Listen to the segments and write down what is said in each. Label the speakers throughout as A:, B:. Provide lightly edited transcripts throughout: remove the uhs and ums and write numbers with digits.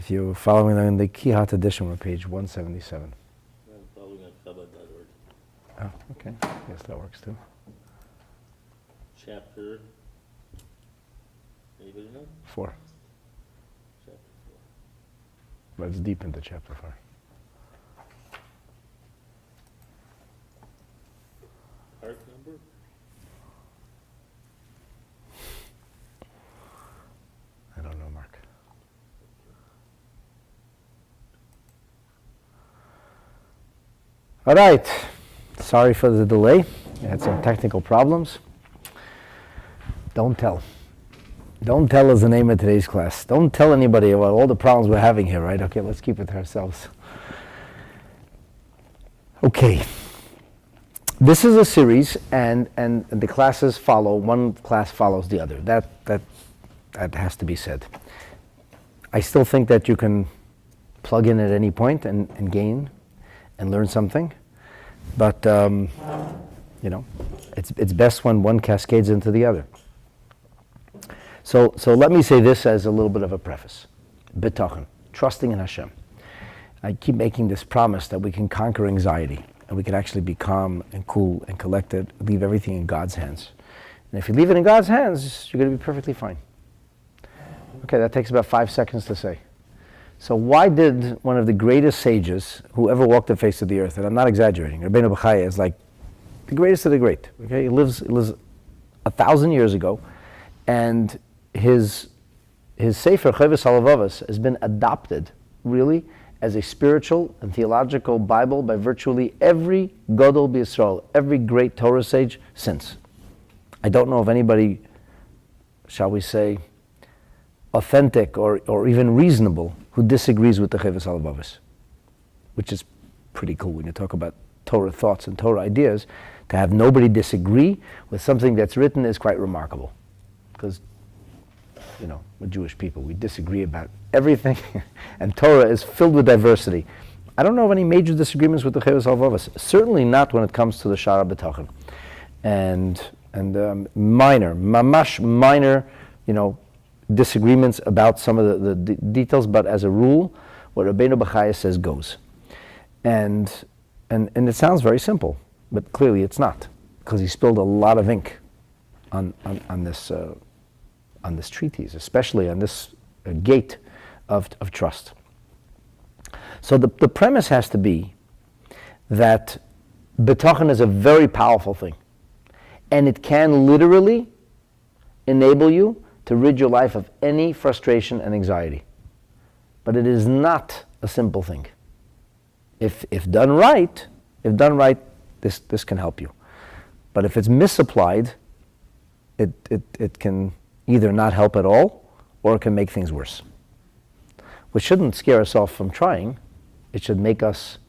A: If you're following in the Kihat edition, we're page 177.
B: I'm following at Chabad.org.
A: Oh, okay. Yes, that works too.
B: Chapter, anybody know?
A: 4.
B: Chapter 4.
A: But it's deep into chapter 4.
B: Part number?
A: I don't know, Mark. All right. Sorry for the delay. We had some technical problems. Don't tell. Don't tell is the name of today's class. Don't tell anybody about all the problems we're having here, right? Okay, let's keep it to ourselves. Okay. This is a series, and the classes follow. One class follows the other. That has to be said. I still think that you can plug in at any point and gain and learn something, but it's best when one cascades into the other. So let me say this as a little bit of a preface. Bitachon, trusting in Hashem. I keep making this promise that we can conquer anxiety and we can actually be calm and cool and collected, leave everything in God's hands. And if you leave it in God's hands, you're going to be perfectly fine. Okay, that takes about 5 seconds to say. So why did one of the greatest sages who ever walked the face of the earth, and I'm not exaggerating, Rabbeinu Bachaya is like the greatest of the great. Okay, he lives 1,000 years ago, and his Sefer Chovos HaLevavos has been adopted really as a spiritual and theological Bible by virtually every Gadol B'Yisrael, every great Torah sage since. I don't know of anybody, shall we say, authentic or even reasonable who disagrees with the Chovos HaLevavos, which is pretty cool when you talk about Torah thoughts and Torah ideas. To have nobody disagree with something that's written is quite remarkable, because we're Jewish people. We disagree about everything, and Torah is filled with diversity. I don't know of any major disagreements with the Chovos HaLevavos. Certainly not when it comes to the Sha'ar HaBitachon, and minor, mamash minor, disagreements about some of the details, but as a rule, what Rabbeinu Bachaya says goes. And it sounds very simple, but clearly it's not, because he spilled a lot of ink on this treatise, especially on this gate of trust. So the premise has to be that Bitachon is a very powerful thing, and it can literally enable you to rid your life of any frustration and anxiety. But it is not a simple thing. If done right, this can help you. But if it's misapplied, it can either not help at all, or it can make things worse. Which shouldn't scare us off from trying. It should make us,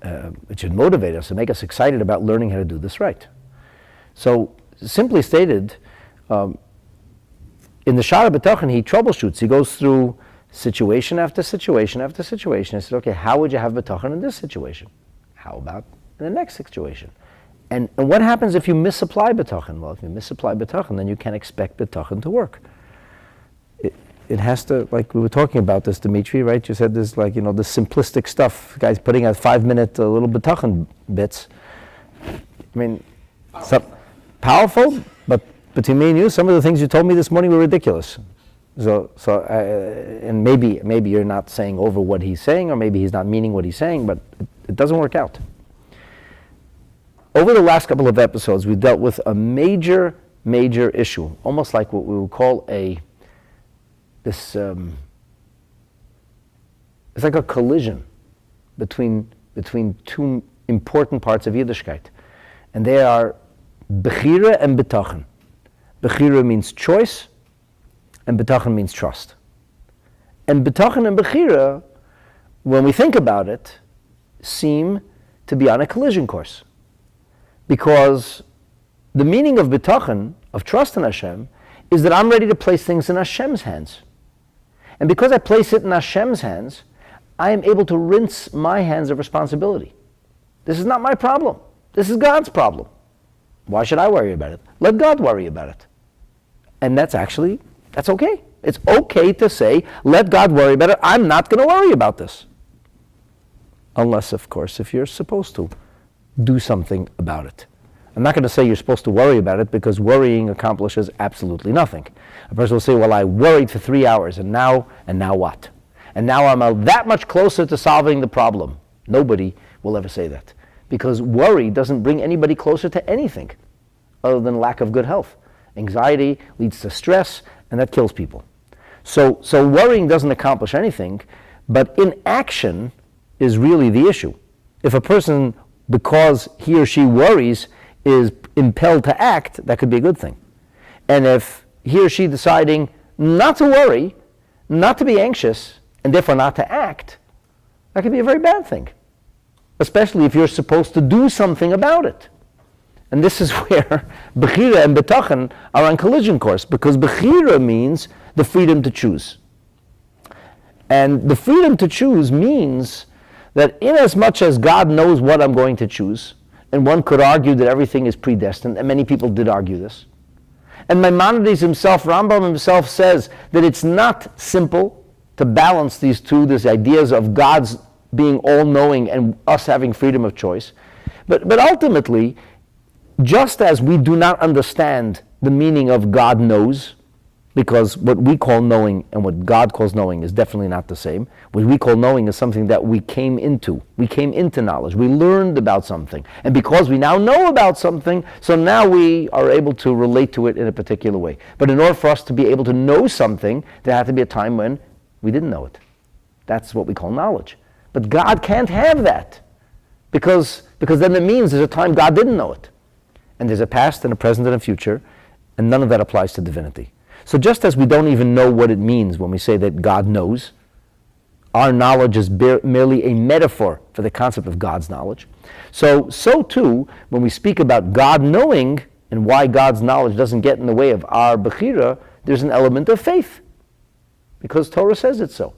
A: it should motivate us and make us excited about learning how to do this right. So, simply stated, in the Sha'ar HaBitachon, he troubleshoots. He goes through situation after situation after situation. He said, okay, how would you have Bitachon in this situation? How about in the next situation? And what happens if you misapply Bitachon? Well, if you misapply Bitachon, then you can't expect Bitachon to work. It has to, like we were talking about this, Dimitri, right? You said this, the simplistic stuff. Guys putting out 5-minute little Bitachon bits. I mean, powerful, but between me and you, some of the things you told me this morning were ridiculous. And maybe you're not saying over what he's saying, or maybe he's not meaning what he's saying, but it doesn't work out. Over the last couple of episodes, we dealt with a major issue, almost like what we would call it's like a collision between two important parts of Yiddishkeit, and they are Bechira and Bitachon. Bechira means choice, and Bitachon means trust. And Bitachon and Bechira, when we think about it, seem to be on a collision course. Because the meaning of Bitachon, of trust in Hashem, is that I'm ready to place things in Hashem's hands. And because I place it in Hashem's hands, I am able to rinse my hands of responsibility. This is not my problem. This is God's problem. Why should I worry about it? Let God worry about it. And that's okay. It's okay to say, let God worry about it. I'm not going to worry about this. Unless, of course, if you're supposed to do something about it. I'm not going to say you're supposed to worry about it, because worrying accomplishes absolutely nothing. A person will say, well, I worried for 3 hours, and now what? And now I'm that much closer to solving the problem. Nobody will ever say that. Because worry doesn't bring anybody closer to anything other than lack of good health. Anxiety leads to stress, and that kills people. So worrying doesn't accomplish anything, but inaction is really the issue. If a person, because he or she worries, is impelled to act, that could be a good thing. And if he or she deciding not to worry, not to be anxious, and therefore not to act, that could be a very bad thing. Especially if you're supposed to do something about it. And this is where Bechira and Bitachon are on collision course, because Bechira means the freedom to choose. And the freedom to choose means that inasmuch as God knows what I'm going to choose, and one could argue that everything is predestined, and many people did argue this. And Maimonides himself, Rambam himself, says that it's not simple to balance these two, these ideas of God's being all-knowing and us having freedom of choice. But ultimately, just as we do not understand the meaning of God knows, because what we call knowing and what God calls knowing is definitely not the same. What we call knowing is something that we came into. We came into knowledge. We learned about something. And because we now know about something, so now we are able to relate to it in a particular way. But in order for us to be able to know something, there had to be a time when we didn't know it. That's what we call knowledge. But God can't have that, because then it means there's a time God didn't know it. And there's a past and a present and a future, and none of that applies to divinity. So just as we don't even know what it means when we say that God knows, our knowledge is merely a metaphor for the concept of God's knowledge. So too, when we speak about God knowing and why God's knowledge doesn't get in the way of our Bechira, there's an element of faith, because Torah says it so.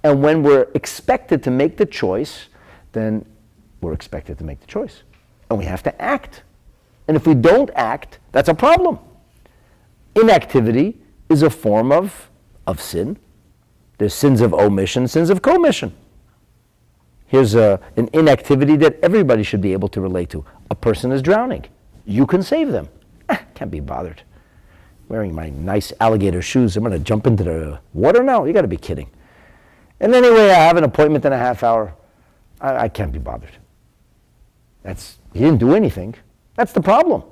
A: And when we're expected to make the choice, then we're expected to make the choice. And we have to act. And if we don't act, that's a problem. Inactivity is a form of sin. There's sins of omission, sins of commission. Here's an inactivity that everybody should be able to relate to. A person is drowning. You can save them. Can't be bothered. Wearing my nice alligator shoes, I'm going to jump into the water now? You got to be kidding. And anyway, I have an appointment in a half hour. I can't be bothered. He didn't do anything. That's the problem.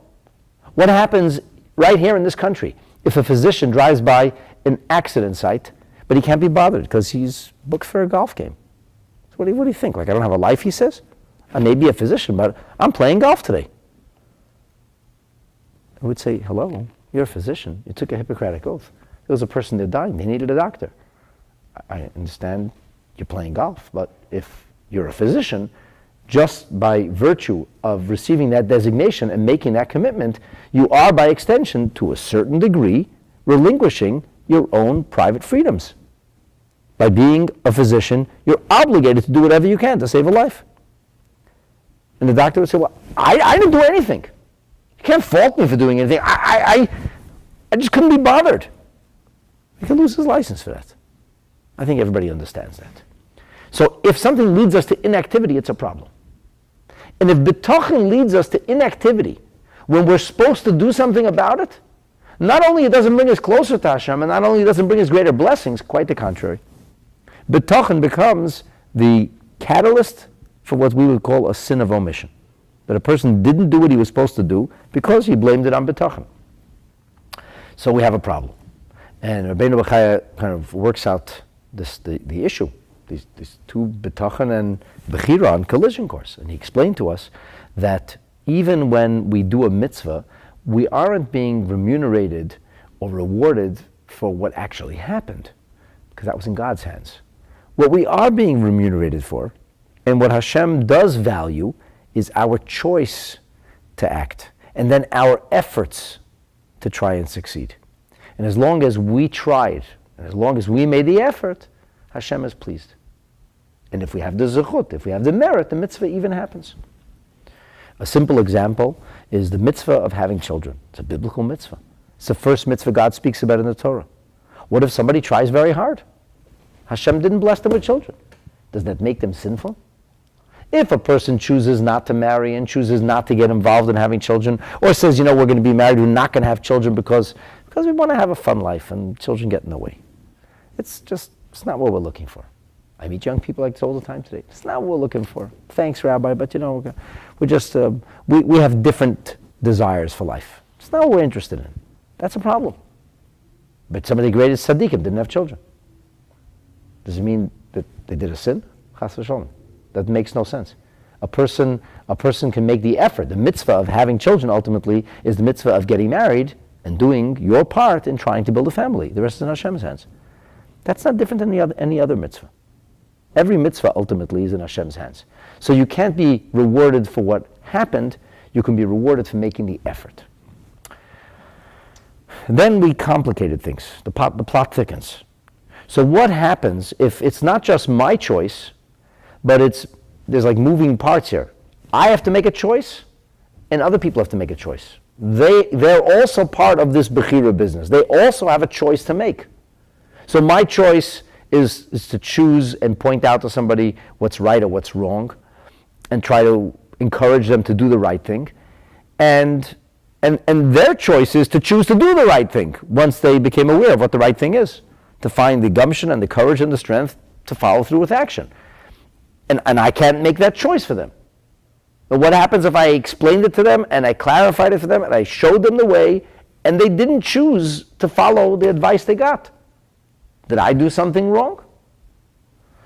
A: What happens right here in this country if a physician drives by an accident site, but he can't be bothered because he's booked for a golf game? So what do you think? Like, I don't have a life, he says? I may be a physician, but I'm playing golf today. I would say, hello, you're a physician. You took a Hippocratic oath. There was a person there dying. They needed a doctor. I understand you're playing golf, but if you're a physician, just by virtue of receiving that designation and making that commitment, you are, by extension, to a certain degree, relinquishing your own private freedoms. By being a physician, you're obligated to do whatever you can to save a life. And the doctor would say, well, I didn't do anything. You can't fault me for doing anything. I just couldn't be bothered. He could lose his license for that. I think everybody understands that. So if something leads us to inactivity, it's a problem. And if Bitachon leads us to inactivity when we're supposed to do something about it, not only it doesn't bring us closer to Hashem, and not only it doesn't bring us greater blessings, quite the contrary. Bitachon becomes the catalyst for what we would call a sin of omission. That a person didn't do what he was supposed to do because he blamed it on Bitachon. So we have a problem. And Rabbeinu Bachaya kind of works out the issue. These two, Bitachon and Bechira, on collision course. And he explained to us that even when we do a mitzvah, we aren't being remunerated or rewarded for what actually happened, because that was in God's hands. What we are being remunerated for, and what Hashem does value, is our choice to act, and then our efforts to try and succeed. And as long as we tried, and as long as we made the effort, Hashem is pleased. And if we have the zechut, if we have the merit, the mitzvah even happens. A simple example is the mitzvah of having children. It's a biblical mitzvah. It's the first mitzvah God speaks about in the Torah. What if somebody tries very hard? Hashem didn't bless them with children. Does that make them sinful? If a person chooses not to marry and chooses not to get involved in having children, or says, we're going to be married, we're not going to have children because we want to have a fun life and children get in the way. It's not what we're looking for. I meet young people like this all the time today. It's not what we're looking for. Thanks, Rabbi, but we're just, we have different desires for life. It's not what we're interested in. That's a problem. But some of the greatest tzaddikim didn't have children. Does it mean that they did a sin? Chas v'sholom. That makes no sense. A person can make the effort. The mitzvah of having children ultimately is the mitzvah of getting married and doing your part in trying to build a family. The rest is in Hashem's hands. That's not different than any other mitzvah. Every mitzvah ultimately is in Hashem's hands. So you can't be rewarded for what happened. You can be rewarded for making the effort. Then we complicated things. The plot thickens. So what happens if it's not just my choice, but there's like moving parts here. I have to make a choice, and other people have to make a choice. They're also part of this Bechira business. They also have a choice to make. So my choice is to choose and point out to somebody what's right or what's wrong, and try to encourage them to do the right thing. And their choice is to choose to do the right thing once they became aware of what the right thing is, to find the gumption and the courage and the strength to follow through with action. And I can't make that choice for them. But what happens if I explained it to them and I clarified it for them and I showed them the way and they didn't choose to follow the advice they got? Did I do something wrong?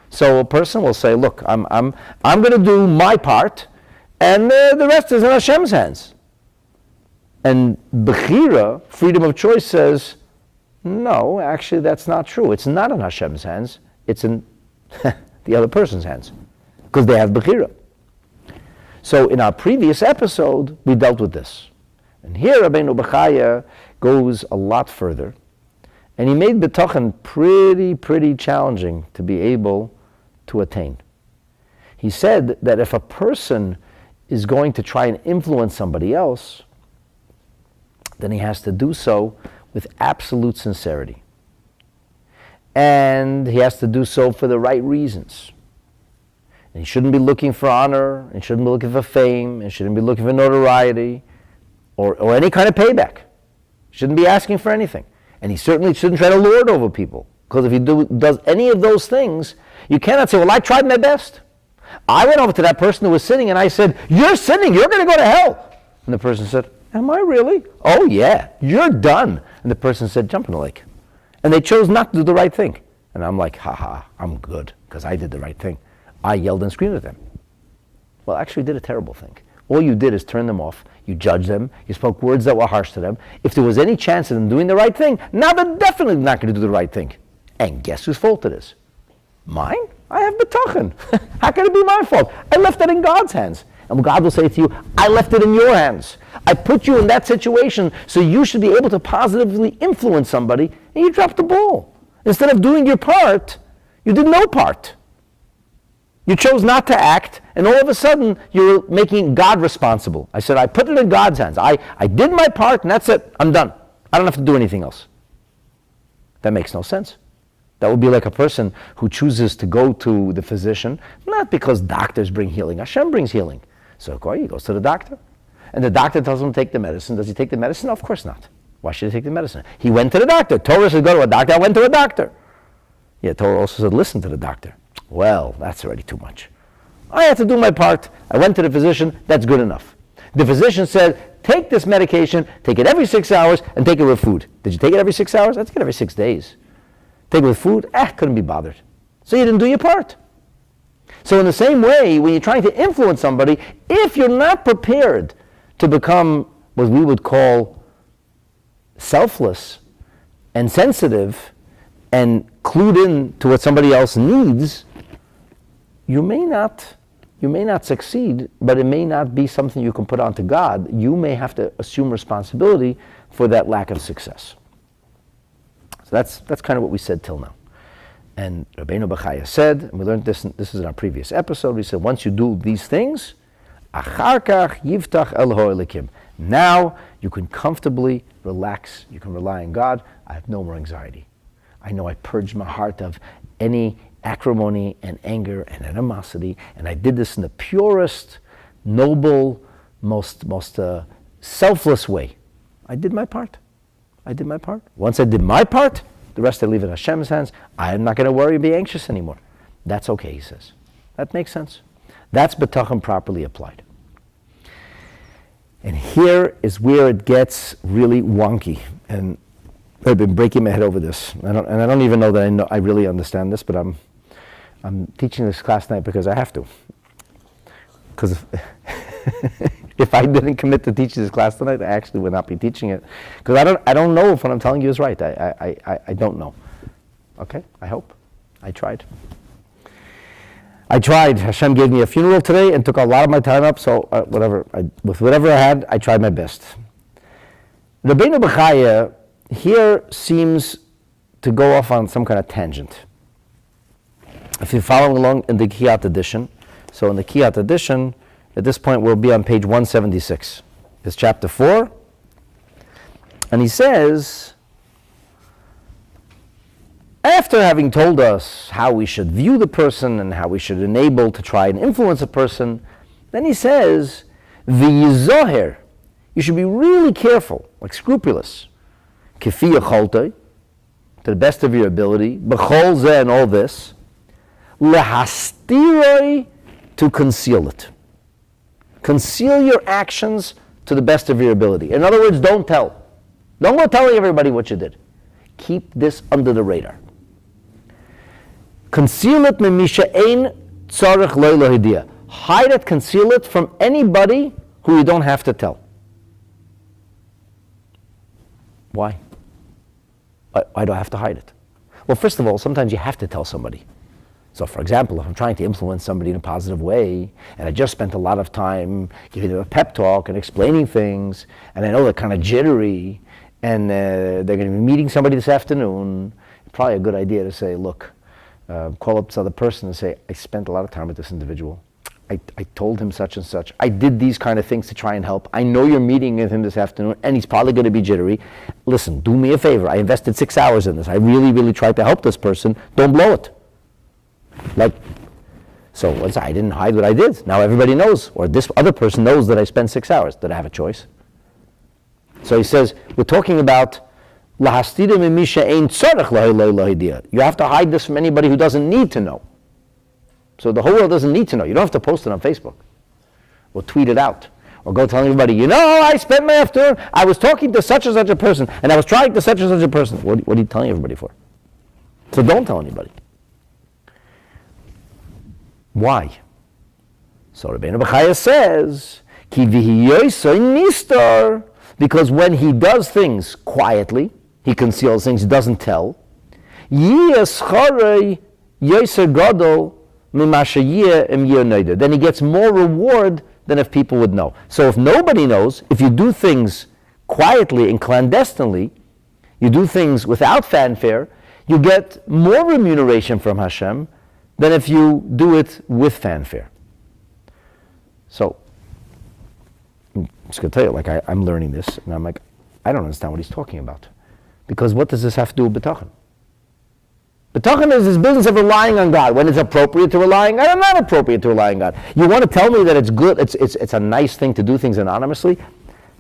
A: So a person will say, look, I'm going to do my part and the rest is in Hashem's hands. And Bechira, freedom of choice, says, no, actually that's not true. It's not in Hashem's hands. It's in the other person's hands, because they have Bechira. So in our previous episode, we dealt with this. And here Rabbeinu Bachaya goes a lot further. And he made Bitachon pretty challenging to be able to attain. He said that if a person is going to try and influence somebody else, then he has to do so with absolute sincerity. And he has to do so for the right reasons. And he shouldn't be looking for honor, and he shouldn't be looking for fame, and he shouldn't be looking for notoriety, or any kind of payback. He shouldn't be asking for anything. And he certainly shouldn't try to lord over people. Because if he does any of those things, you cannot say, well, I tried my best. I went over to that person who was sinning and I said, you're sinning, you're going to go to hell. And the person said, am I really? Oh yeah, you're done. And the person said, jump in the lake. And they chose not to do the right thing. And I'm like, haha, I'm good, because I did the right thing. I yelled and screamed at them. Well, actually, you did a terrible thing. All you did is turn them off. You judged them. You spoke words that were harsh to them. If there was any chance of them doing the right thing, now they're definitely not going to do the right thing. And guess whose fault it is? Mine? I have Bitachon. How can it be my fault? I left it in God's hands. And God will say to you, I left it in your hands. I put you in that situation so you should be able to positively influence somebody, and you dropped the ball. Instead of doing your part, you did no part. You chose not to act, and all of a sudden, you're making God responsible. I said, I put it in God's hands. I did my part, and that's it. I'm done. I don't have to do anything else. That makes no sense. That would be like a person who chooses to go to the physician, not because doctors bring healing. Hashem brings healing. So he goes to the doctor. And the doctor tells him to take the medicine. Does he take the medicine? No, of course not. Why should he take the medicine? He went to the doctor. Torah said go to a doctor. I went to a doctor. Yeah, Torah also said listen to the doctor. Well, that's already too much. I had to do my part. I went to the physician. That's good enough. The physician said, take this medication, take it every 6 hours, and take it with food. Did you take it every 6 hours? I take it every 6 days. Take it with food? Couldn't be bothered. So you didn't do your part. So in the same way, when you're trying to influence somebody, if you're not prepared to become what we would call selfless and sensitive and clued in to what somebody else needs, you may not succeed, but it may not be something you can put onto God. You may have to assume responsibility for that lack of success. So that's kind of what we said till now. And Rabbeinu Bachaya said, and we learned this is in our previous episode, we said, once you do these things, achar kach yivtach Eloho Elikim. Now you can comfortably relax, you can rely on God. I have no more anxiety. I know I purged my heart of any acrimony and anger and animosity, and I did this in the purest, noble, most selfless way. I did my part. I did my part. Once I did my part, the rest I leave in Hashem's hands. I am not going to worry and be anxious anymore. That's okay, he says. That makes sense. That's Bitachon properly applied. And here is where it gets really wonky. And I've been breaking my head over this. I don't even know that I really understand this, but I'm teaching this class tonight because I have to. Because if I didn't commit to teaching this class tonight, I actually would not be teaching it. Because I don't know if what I'm telling you is right. I don't know. Okay? I hope. I tried. Hashem gave me a funeral today and took a lot of my time up, so with whatever I had, I tried my best. Rabbeinu Bachaya here seems to go off on some kind of tangent. If you're following along in the Kiyat edition, so in the Kiyat edition, at this point we'll be on page 176. It's chapter 4, and he says, after having told us how we should view the person and how we should enable to try and influence a person, then he says, V'yizoher, you should be really careful, like scrupulous, Kifi yacholtai, to the best of your ability, B'chol zeh and all this, Lehastiroi, to conceal it. Conceal your actions to the best of your ability. In other words, don't tell. Don't go telling everybody what you did. Keep this under the radar. Conceal it mimisha ein tzarech lo lahidiyah. Hide it, conceal it from anybody who you don't have to tell. Why? Why do I have to hide it? Well, first of all, sometimes you have to tell somebody. So, for example, if I'm trying to influence somebody in a positive way, and I just spent a lot of time giving them a pep talk and explaining things, and I know they're kind of jittery, and they're going to be meeting somebody this afternoon, probably a good idea to say, look, call up this other person and say, I spent a lot of time with this individual. I told him such and such. I did these kind of things to try and help. I know you're meeting with him this afternoon, and he's probably going to be jittery. Listen, do me a favor. I invested 6 hours in this. I really, really tried to help this person. Don't blow it. So I didn't hide what I did. Now everybody knows, or this other person knows that I spent 6 hours. Did I have a choice? So he says, we're talking about you have to hide this from anybody who doesn't need to know. So the whole world doesn't need to know. You don't have to post it on Facebook or tweet it out or go tell everybody, I spent my afternoon, I was talking to such and such a person and I was trying to such and such a person. What are you telling everybody for? So don't tell anybody. Why? So Rabbeinu Bachaya says, Ki v'hiyoisoi nistar, because when he does things quietly, he conceals things, he doesn't tell, then he gets more reward than if people would know. So if nobody knows, if you do things quietly and clandestinely, you do things without fanfare, you get more remuneration from Hashem than if you do it with fanfare. So, I'm just going to tell you, I'm learning this, and I'm like, I don't understand what he's talking about. Because what does this have to do with Bitachon? Bitachon is this business of relying on God. When it's appropriate to rely on God, and not appropriate to rely on God. You want to tell me that it's good, it's a nice thing to do things anonymously?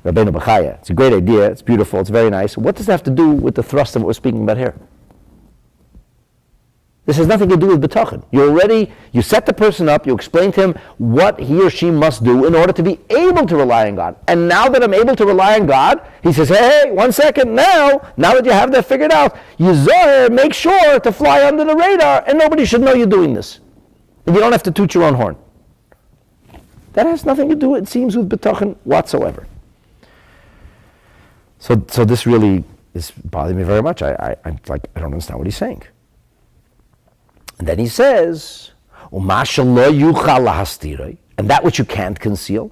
A: Rabbeinu Bachaya, it's a great idea, it's beautiful, it's very nice. What does that have to do with the thrust of what we're speaking about here? This has nothing to do with Bitachon. You set the person up, you explain to him what he or she must do in order to be able to rely on God. And now that I'm able to rely on God, he says, hey, 1 second, now that you have that figured out, you make sure to fly under the radar and nobody should know you're doing this. And you don't have to toot your own horn. That has nothing to do, it seems, with Bitachon whatsoever. So this really is bothering me very much. I don't understand what he's saying. And then he says, and that which you can't conceal.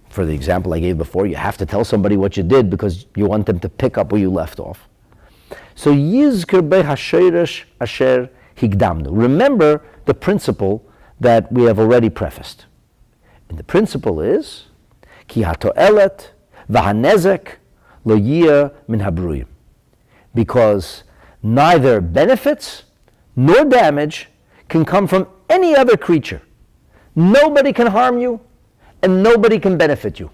A: For the example I gave before, you have to tell somebody what you did because you want them to pick up where you left off. So remember the principle that we have already prefaced. And the principle is, ki hato'elet v'hanezek lo yiyah min habruyim. Because Neither benefits nor damage can come from any other creature. Nobody can harm you, and nobody can benefit you.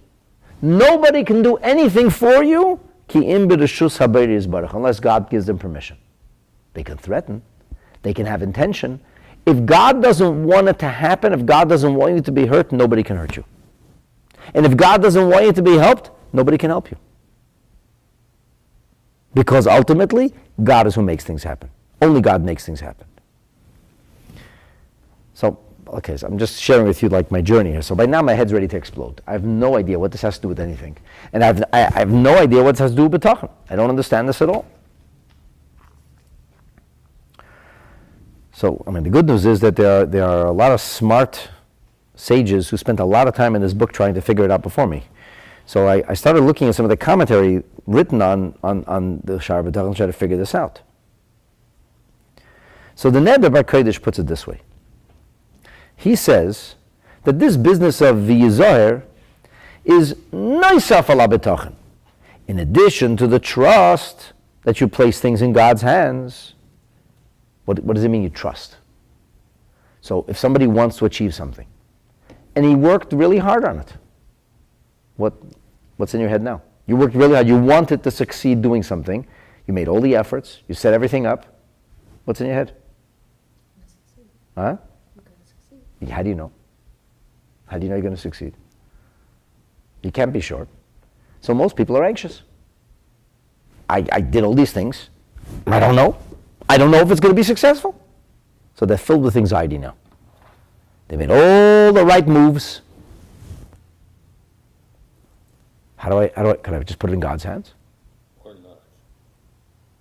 A: Nobody can do anything for you unless God gives them permission. They can threaten, they can have intention. If God doesn't want it to happen, if God doesn't want you to be hurt, nobody can hurt you. And if God doesn't want you to be helped, nobody can help you. Because ultimately, God is who makes things happen. Only God makes things happen. So I'm just sharing with you like my journey here. So by now my head's ready to explode. I have no idea what this has to do with anything. And I have no idea what this has to do with Bitachon. I don't understand this at all. So, the good news is that there are a lot of smart sages who spent a lot of time in this book trying to figure it out before me. So I started looking at some of the commentary written on the Sha'ar HaBitachon to try to figure this out. So the Neder Bar Kodesh puts it this way. He says that this business of the Yizahir is Noisaf ala Bitachon. In addition to the trust that you place things in God's hands. What does it mean you trust? So if somebody wants to achieve something, and he worked really hard on it, what's in your head now? You worked really hard, you wanted to succeed doing something, you made all the efforts, you set everything up. What's in your head? Huh? How do you know? How do you know you're going to succeed? You can't be sure. So most people are anxious. I did all these things. I don't know. I don't know if it's going to be successful. So they're filled with anxiety now. They made all the right moves. Can I just put it in God's hands?
B: Or not.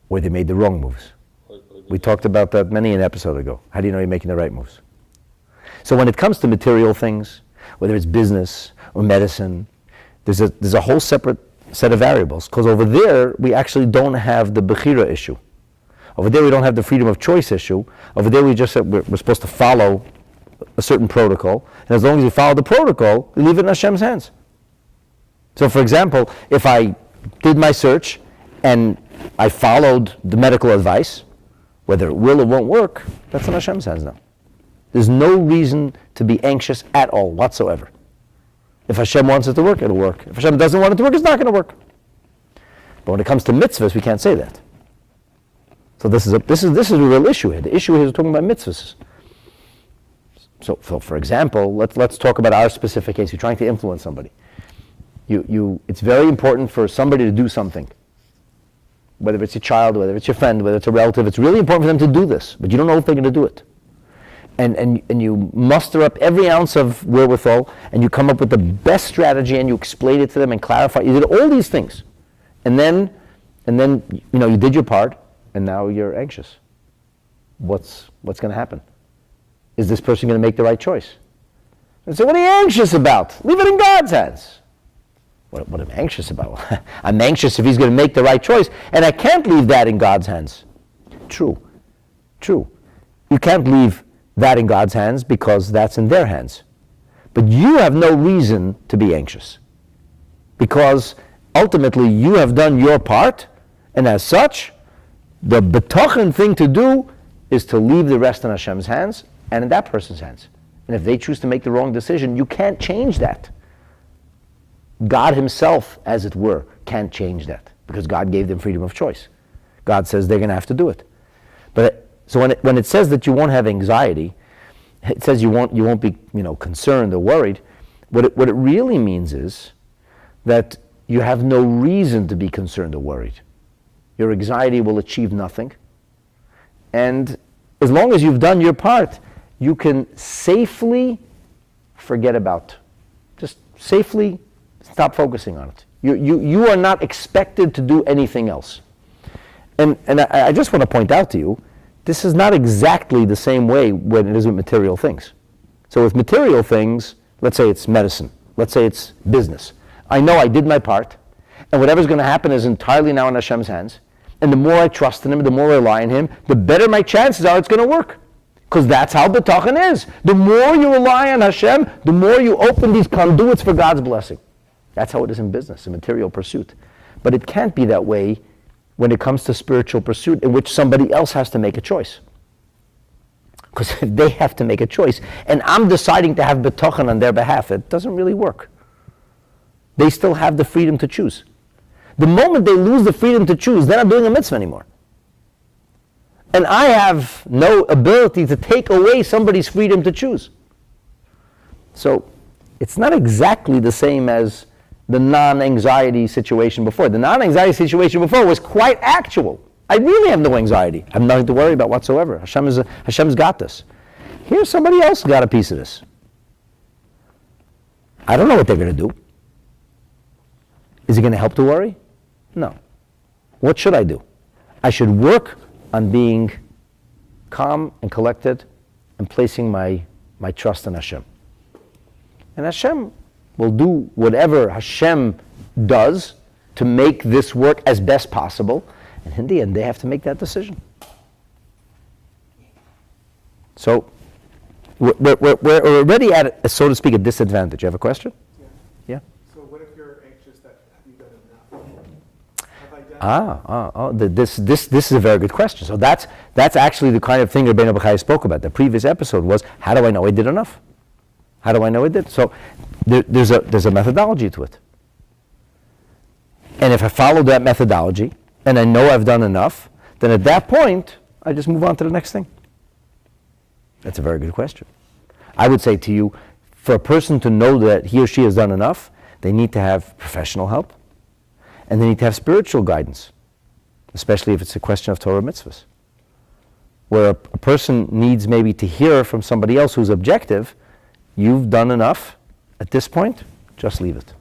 A: Or they made the wrong moves. We talked about that many an episode ago. How do you know you're making the right moves? So when it comes to material things, whether it's business or medicine, there's a whole separate set of variables. Because over there, we actually don't have the Bechira issue. Over there, we don't have the freedom of choice issue. Over there, we just said we're supposed to follow a certain protocol. And as long as you follow the protocol, you leave it in Hashem's hands. So for example, if I did my search and I followed the medical advice, whether it will or won't work, that's in Hashem's hands now. There's no reason to be anxious at all, whatsoever. If Hashem wants it to work, it'll work. If Hashem doesn't want it to work, it's not going to work. But when it comes to mitzvahs, we can't say that. So this is a real issue here. The issue here is talking about mitzvahs. So for example, let's talk about our specific case. You're trying to influence somebody. It's very important for somebody to do something. Whether it's your child, whether it's your friend, whether it's a relative, it's really important for them to do this, but you don't know if they're going to do it. And you muster up every ounce of wherewithal, and you come up with the best strategy, and you explain it to them and clarify. You did all these things, and then you did your part, and now you're anxious. What's going to happen? Is this person going to make the right choice? And so, what are you anxious about? Leave it in God's hands. What I'm anxious about? I'm anxious if he's going to make the right choice, and I can't leave that in God's hands. True. You can't leave that in God's hands because that's in their hands. But you have no reason to be anxious because ultimately you have done your part, and as such, the Bitachon thing to do is to leave the rest in Hashem's hands and in that person's hands. And if they choose to make the wrong decision, you can't change that. God himself, as it were, can't change that because God gave them freedom of choice. God says they're going to have to do it. So when it says that you won't have anxiety, it says you won't be concerned or worried. What it really means is that you have no reason to be concerned or worried. Your anxiety will achieve nothing. And as long as you've done your part, you can safely forget about, just safely stop focusing on it. You are not expected to do anything else. And I just want to point out to you, this is not exactly the same way when it is with material things. So with material things, let's say it's medicine, let's say it's business. I know I did my part, and whatever's going to happen is entirely now in Hashem's hands. And the more I trust in him, the more I rely on him, the better my chances are it's going to work. Because that's how Bitachon is. The more you rely on Hashem, the more you open these conduits for God's blessing. That's how it is in business, in material pursuit. But it can't be that way when it comes to spiritual pursuit in which somebody else has to make a choice. Because if they have to make a choice, and I'm deciding to have bitachon on their behalf, it doesn't really work. They still have the freedom to choose. The moment they lose the freedom to choose, they're not doing a mitzvah anymore. And I have no ability to take away somebody's freedom to choose. So it's not exactly the same as the non-anxiety situation before. The non-anxiety situation before was quite actual. I really have no anxiety. I have nothing to worry about whatsoever. Hashem's got this. Here's somebody else got a piece of this. I don't know what they're going to do. Is it going to help to worry? No. What should I do? I should work on being calm and collected and placing my trust in Hashem. And Hashem will do whatever Hashem does to make this work as best possible. And in the end, they have to make that decision. So we're already at, so to speak, a disadvantage. You have a question? Yeah?
C: So what if you're anxious that have you done enough? Have I done
A: This is a very good question. So that's actually the kind of thing Rabbeinu Bachaya spoke about. The previous episode was, how do I know I did enough? How do I know I did? So there's a methodology to it. And if I follow that methodology, and I know I've done enough, then at that point, I just move on to the next thing. That's a very good question. I would say to you, for a person to know that he or she has done enough, they need to have professional help, and they need to have spiritual guidance, especially if it's a question of Torah mitzvahs, where a person needs maybe to hear from somebody else who's objective, you've done enough at this point, just leave it.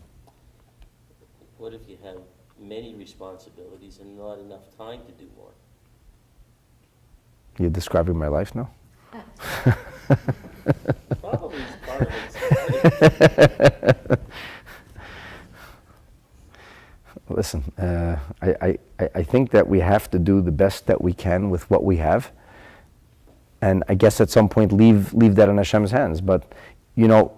B: What if you have many responsibilities and not enough time to do more?
A: You're describing my life now?
B: Probably is part of it.
A: Listen, I think that we have to do the best that we can with what we have, and I guess at some point leave that in Hashem's hands. But you know,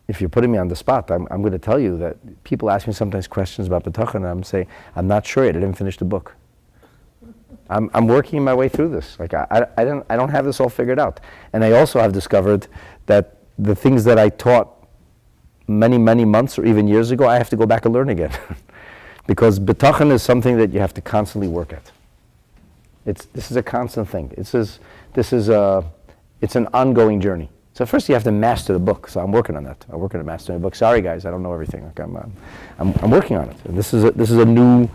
A: if you're putting me on the spot, I'm going to tell you that people ask me sometimes questions about Bitachon, and I'm saying, I'm not sure yet. I didn't finish the book. I'm working my way through this. Like I don't have this all figured out. And I also have discovered that the things that I taught many months or even years ago, I have to go back and learn again, because Bitachon is something that you have to constantly work at. This is a constant thing. It's an ongoing journey. So first you have to master the book. So I'm working on that. I'm working on mastering the book. Sorry guys, I don't know everything. Like I'm working on it. And this is a new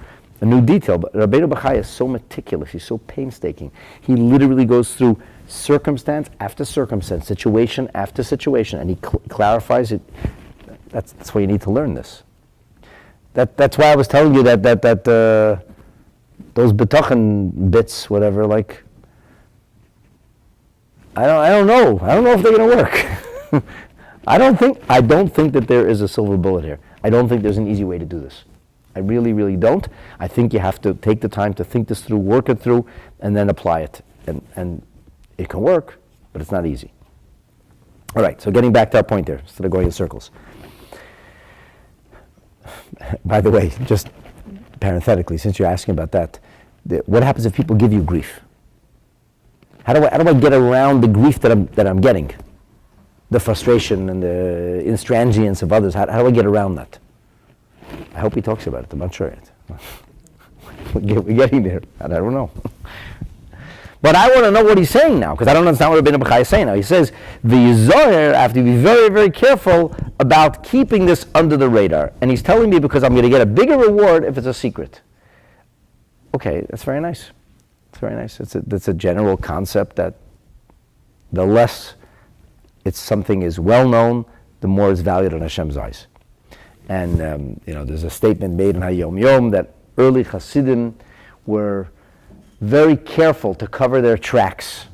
A: detail. But Rabbeinu Bachaya is so meticulous. He's so painstaking. He literally goes through circumstance after circumstance, situation after situation, and he clarifies it. That's why you need to learn this. That's why I was telling you that those Bitachon bits, whatever, like. I don't know. I don't know if they're going to work. I don't think that there is a silver bullet here. I don't think there's an easy way to do this. I really don't. I think you have to take the time to think this through, work it through, and then apply it. And it can work, but it's not easy. All right, so getting back to our point there, instead of going in circles. By the way, just parenthetically, since you're asking about that, what happens if people give you grief? How do I get around the grief that I'm getting, the frustration and the intransigence of others? How do I get around that? I hope he talks about it. I'm not sure yet. We're getting there. I don't know. But I want to know what he's saying now, because I don't understand what Rabbeinu Bachaya is saying now. He says, the Zohar, I have to be very, very careful about keeping this under the radar. And he's telling me because I'm going to get a bigger reward if it's a secret. Okay, that's very nice. It's very nice. That's a general concept that the less something is well known, the more it's valued in Hashem's eyes. And there's a statement made in Hayom Yom that early Hasidim were very careful to cover their tracks,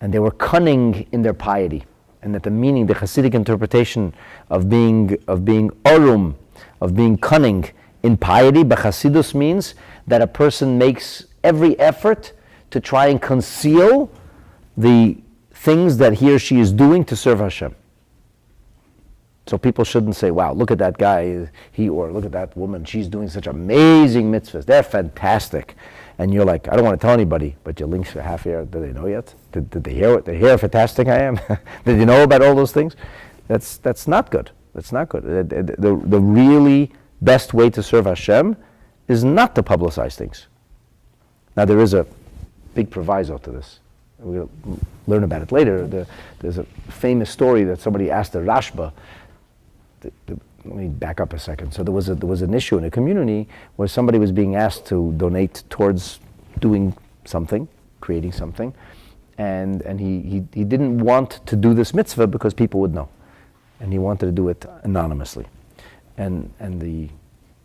A: and they were cunning in their piety. And that the meaning, the Hasidic interpretation of being orum, of being cunning in piety, b'chasidus means that a person makes every effort to try and conceal the things that he or she is doing to serve Hashem. So people shouldn't say, wow, look at that guy, or look at that woman, she's doing such amazing mitzvahs. They're fantastic. And you're like, I don't want to tell anybody, but your links for half year, do they know yet? Did they hear how fantastic I am? Did you know about all those things? That's not good. That's not good. The really best way to serve Hashem is not to publicize things. Now there is a big proviso to this. We'll learn about it later. There's a famous story that somebody asked the Rashba. Let me back up a second. So there was an issue in a community where somebody was being asked to donate towards doing something, creating something, and he didn't want to do this mitzvah because people would know, and he wanted to do it anonymously, and the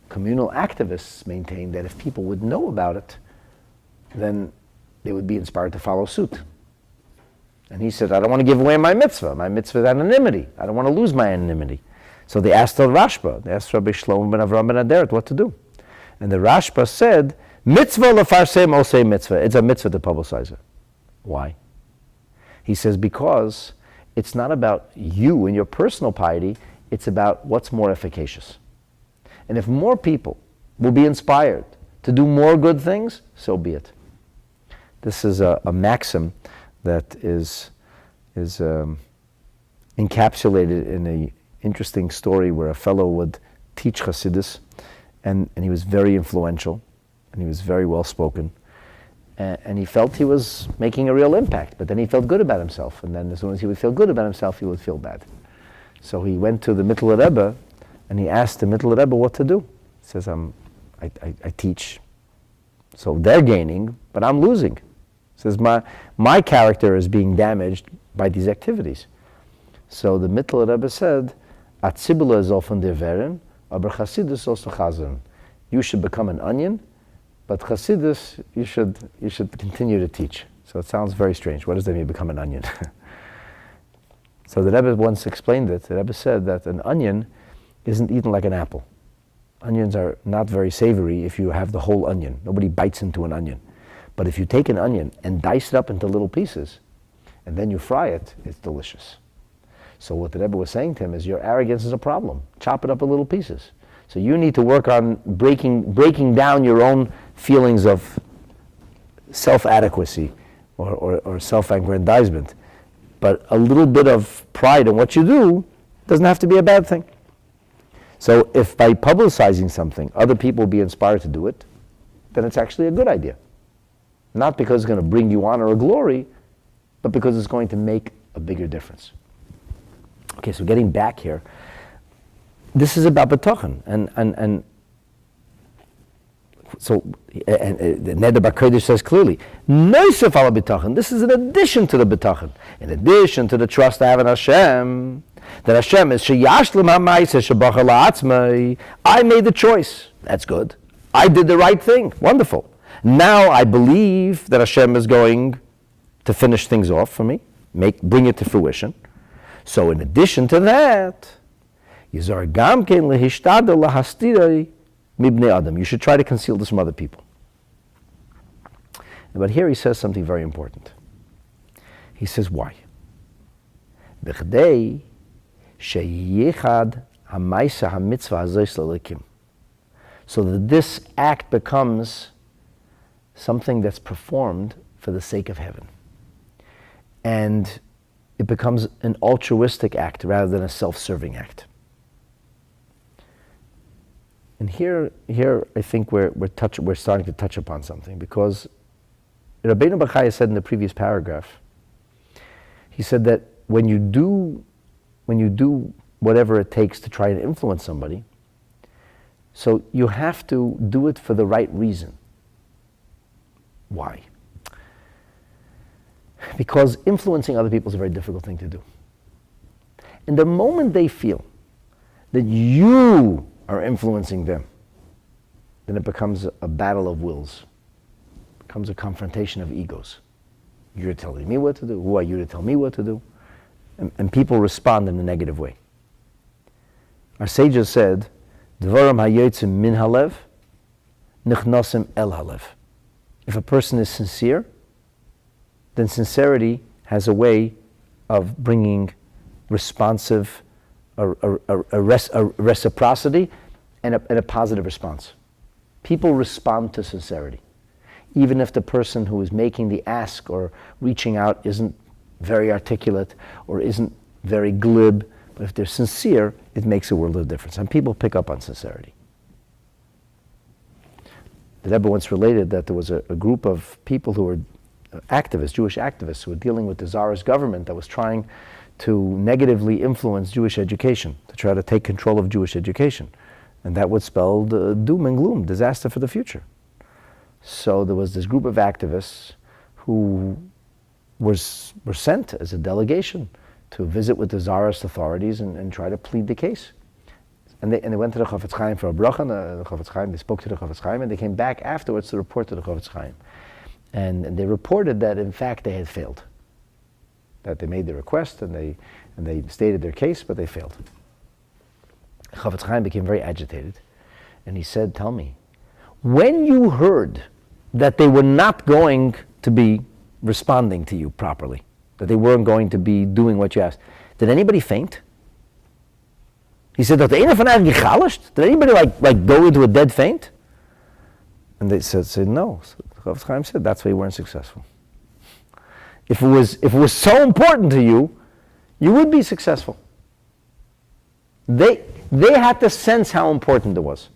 A: communal activists maintained that if people would know about it, then they would be inspired to follow suit. And he said, I don't want to give away my mitzvah. My mitzvah is anonymity. I don't want to lose my anonymity. So they asked the Rashba, they asked Rabbi Shlomo ben Avram ben Aderet what to do. And the Rashba said, mitzvah lefarsem osei mitzvah. It's a mitzvah to publicize it. Why? He says, because it's not about you and your personal piety, it's about what's more efficacious. And if more people will be inspired to do more good things, so be it. This is a maxim that is encapsulated in an interesting story where a fellow would teach Chassidus, and he was very influential, and he was very well spoken, and he felt he was making a real impact, but then he felt good about himself, and then as soon as he would feel good about himself, he would feel bad. So he went to the Mittler Rebbe, and he asked the Mittler Rebbe what to do. He says, I teach, so they're gaining, but I'm losing. He says, my character is being damaged by these activities. So the Mittler Rebbe said, Atzibula is often der Veren, aber Chassidus also Chazan. You should become an onion, but Chassidus, you should continue to teach. So it sounds very strange. What does that mean, become an onion? So the Rebbe once explained it. The Rebbe said that an onion isn't eaten like an apple. Onions are not very savory if you have the whole onion. Nobody bites into an onion. But if you take an onion and dice it up into little pieces, and then you fry it, it's delicious. So what the Rebbe was saying to him is, your arrogance is a problem. Chop it up in little pieces. So you need to work on breaking down your own feelings of self-adequacy or self-aggrandizement. But a little bit of pride in what you do doesn't have to be a bad thing. So if by publicizing something, other people will be inspired to do it, then it's actually a good idea. Not because it's going to bring you honor or glory, but because it's going to make a bigger difference. Okay, so getting back here, this is about Bitachon, and so the Neder Bakodesh says clearly, Noisef ala Bitachon. This is in addition to the Bitachon, in addition to the trust I have in Hashem. That Hashem is sheyashlim ha'maaseh shebacha la'atzmai. I made the choice. That's good. I did the right thing. Wonderful. Now I believe that Hashem is going to finish things off for me, bring it to fruition. So in addition to that, you should try to conceal this from other people. But here he says something very important. He says, why? So that this act becomes something that's performed for the sake of heaven. And it becomes an altruistic act rather than a self-serving act. And here I think we're starting to touch upon something, because Rabbeinu Bachaya said in the previous paragraph, he said that when you do whatever it takes to try and influence somebody, so you have to do it for the right reason. Why? Because influencing other people is a very difficult thing to do. And the moment they feel that you are influencing them, then it becomes a battle of wills. It becomes a confrontation of egos. You're telling me what to do. Who are you to tell me what to do? And people respond in a negative way. Our sages said, Dvarim hayotzim min halev, nichnasim el halev. If a person is sincere, then sincerity has a way of bringing responsive a reciprocity and a positive response. People respond to sincerity. Even if the person who is making the ask or reaching out isn't very articulate or isn't very glib, but if they're sincere, it makes a world of difference. And people pick up on sincerity. The Rebbe once related that there was a group of people who were activists, Jewish activists, who were dealing with the Tsarist government that was trying to negatively influence Jewish education, to try to take control of Jewish education. And that would spell doom and gloom, disaster for the future. So there was this group of activists who were sent as a delegation to visit with the Tsarist authorities and try to plead the case. And they went to the Chofetz Chaim for a bracha, and the Chofetz Chaim, they spoke to the Chofetz Chaim, and they came back afterwards to report to the Chofetz Chaim. And they reported that in fact they had failed. That they made the request and they stated their case, but they failed. Chofetz Chaim became very agitated, and he said, "Tell me, when you heard that they were not going to be responding to you properly, that they weren't going to be doing what you asked, did anybody faint?" He said, "Did anybody like go into a dead faint?" And they said no. So Chofetz Chaim said, "That's why you weren't successful. If it was so important to you, you would be successful." They had to sense how important it was.